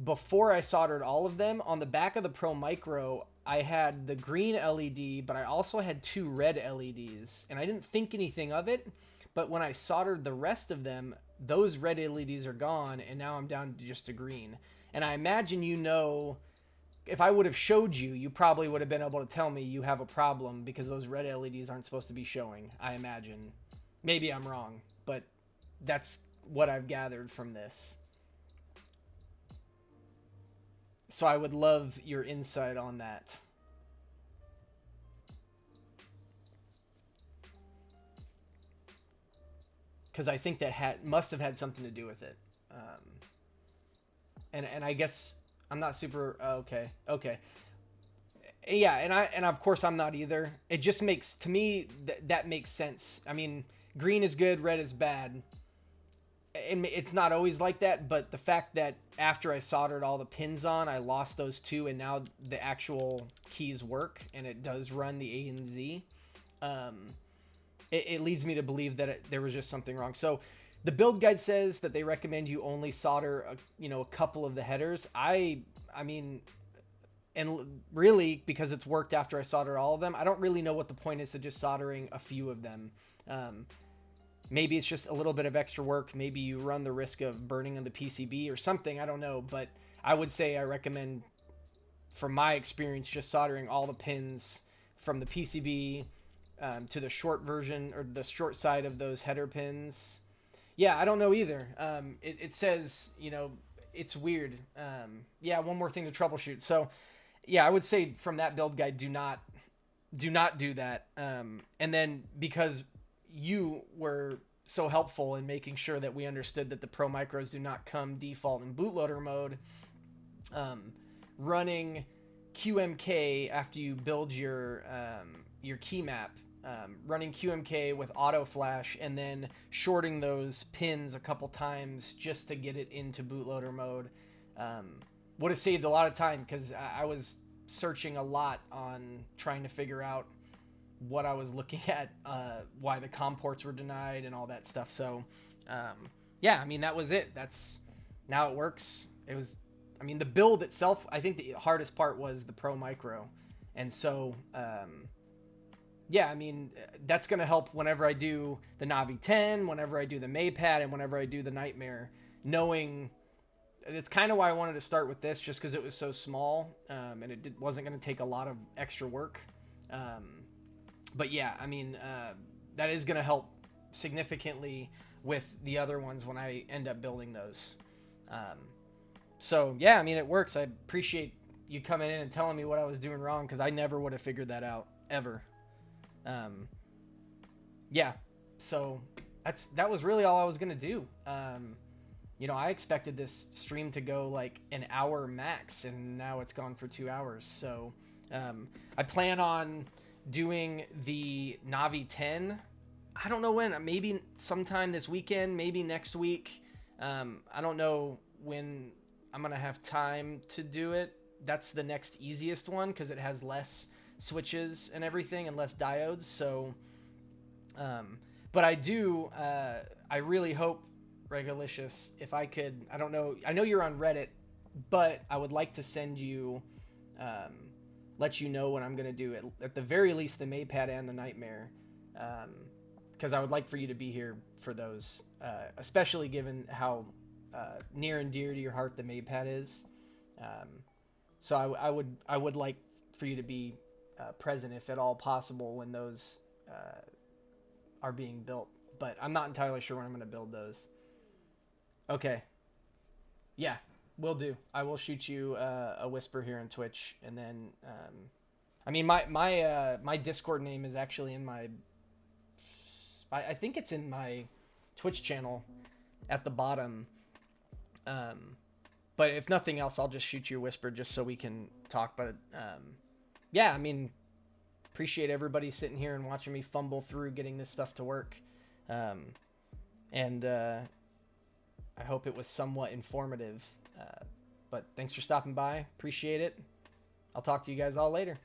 before I soldered all of them, on the back of the Pro Micro, I had the green LED, but I also had 2 red LEDs. And I didn't think anything of it. But when I soldered the rest of them, those red LEDs are gone. And now I'm down to just a green. And I imagine, if I would have showed you, you probably would have been able to tell me you have a problem because those red LEDs aren't supposed to be showing, I imagine. Maybe I'm wrong, but that's what I've gathered from this. So I would love your insight on that. Because I think that must have had something to do with it. And I guess I'm not super okay. Yeah, and of course I'm not either. It just makes, to me, that makes sense. I mean, green is good, red is bad. And it's not always like that, but the fact that after I soldered all the pins on, I lost those 2, and now the actual keys work, and it does run the A and Z. It leads me to believe that there was just something wrong. So the build guide says that they recommend you only solder a couple of the headers. I mean, and really, because it's worked after I solder all of them, I don't really know what the point is to just soldering a few of them. Maybe it's just a little bit of extra work. Maybe you run the risk of burning on the PCB or something. I don't know. But I would say I recommend, from my experience, just soldering all the pins from the PCB to the short version, or the short side of those header pins. Yeah, I don't know either. It says, it's weird. Yeah, one more thing to troubleshoot. So, yeah, I would say from that build guide, do not do that. And then, because you were so helpful in making sure that we understood that the Pro Micros do not come default in bootloader mode, running QMK after you build your key map, running QMK with auto flash, and then shorting those pins a couple times just to get it into bootloader mode would have saved a lot of time, because I was searching a lot on trying to figure out what I was looking at, why the COM ports were denied and all that stuff. So yeah, I mean, that was it. Now it works. The build itself, I think the hardest part was the Pro Micro. And so yeah, I mean, that's going to help whenever I do the Navi 10, whenever I do the Maypad, and whenever I do the Nightmare, knowing it's kind of why I wanted to start with this, just because it was so small, and it wasn't going to take a lot of extra work. But yeah, I mean, that is going to help significantly with the other ones when I end up building those. So yeah, I mean, it works. I appreciate you coming in and telling me what I was doing wrong, because I never would have figured that out, ever. Yeah, so that was really all I was gonna do. I expected this stream to go like an hour max, and now it's gone for 2 hours. So I plan on doing the Navi 10. I don't know when. Maybe sometime this weekend, maybe next week. I don't know when I'm gonna have time to do it. That's the next easiest one, because it has less switches and everything and less diodes. So But I do, I really hope, Reggalicious, if I could, I don't know, I know you're on Reddit, but I would like to send you, let you know what I'm going to do, at the very least, the Maypad and the Nightmare, because I would like for you to be here for those, especially given how near and dear to your heart the Maypad is. So I would like for you to be present, if at all possible, when those are being built, but I'm not entirely sure when I'm going to build those. Okay. Yeah, will do. I will shoot you a whisper here on Twitch, and then I mean my Discord name is actually in my, I think it's in my Twitch channel at the bottom. But if nothing else, I'll just shoot you a whisper just so we can talk. But yeah, I mean, appreciate everybody sitting here and watching me fumble through getting this stuff to work. And I hope it was somewhat informative. But thanks for stopping by. Appreciate it. I'll talk to you guys all later.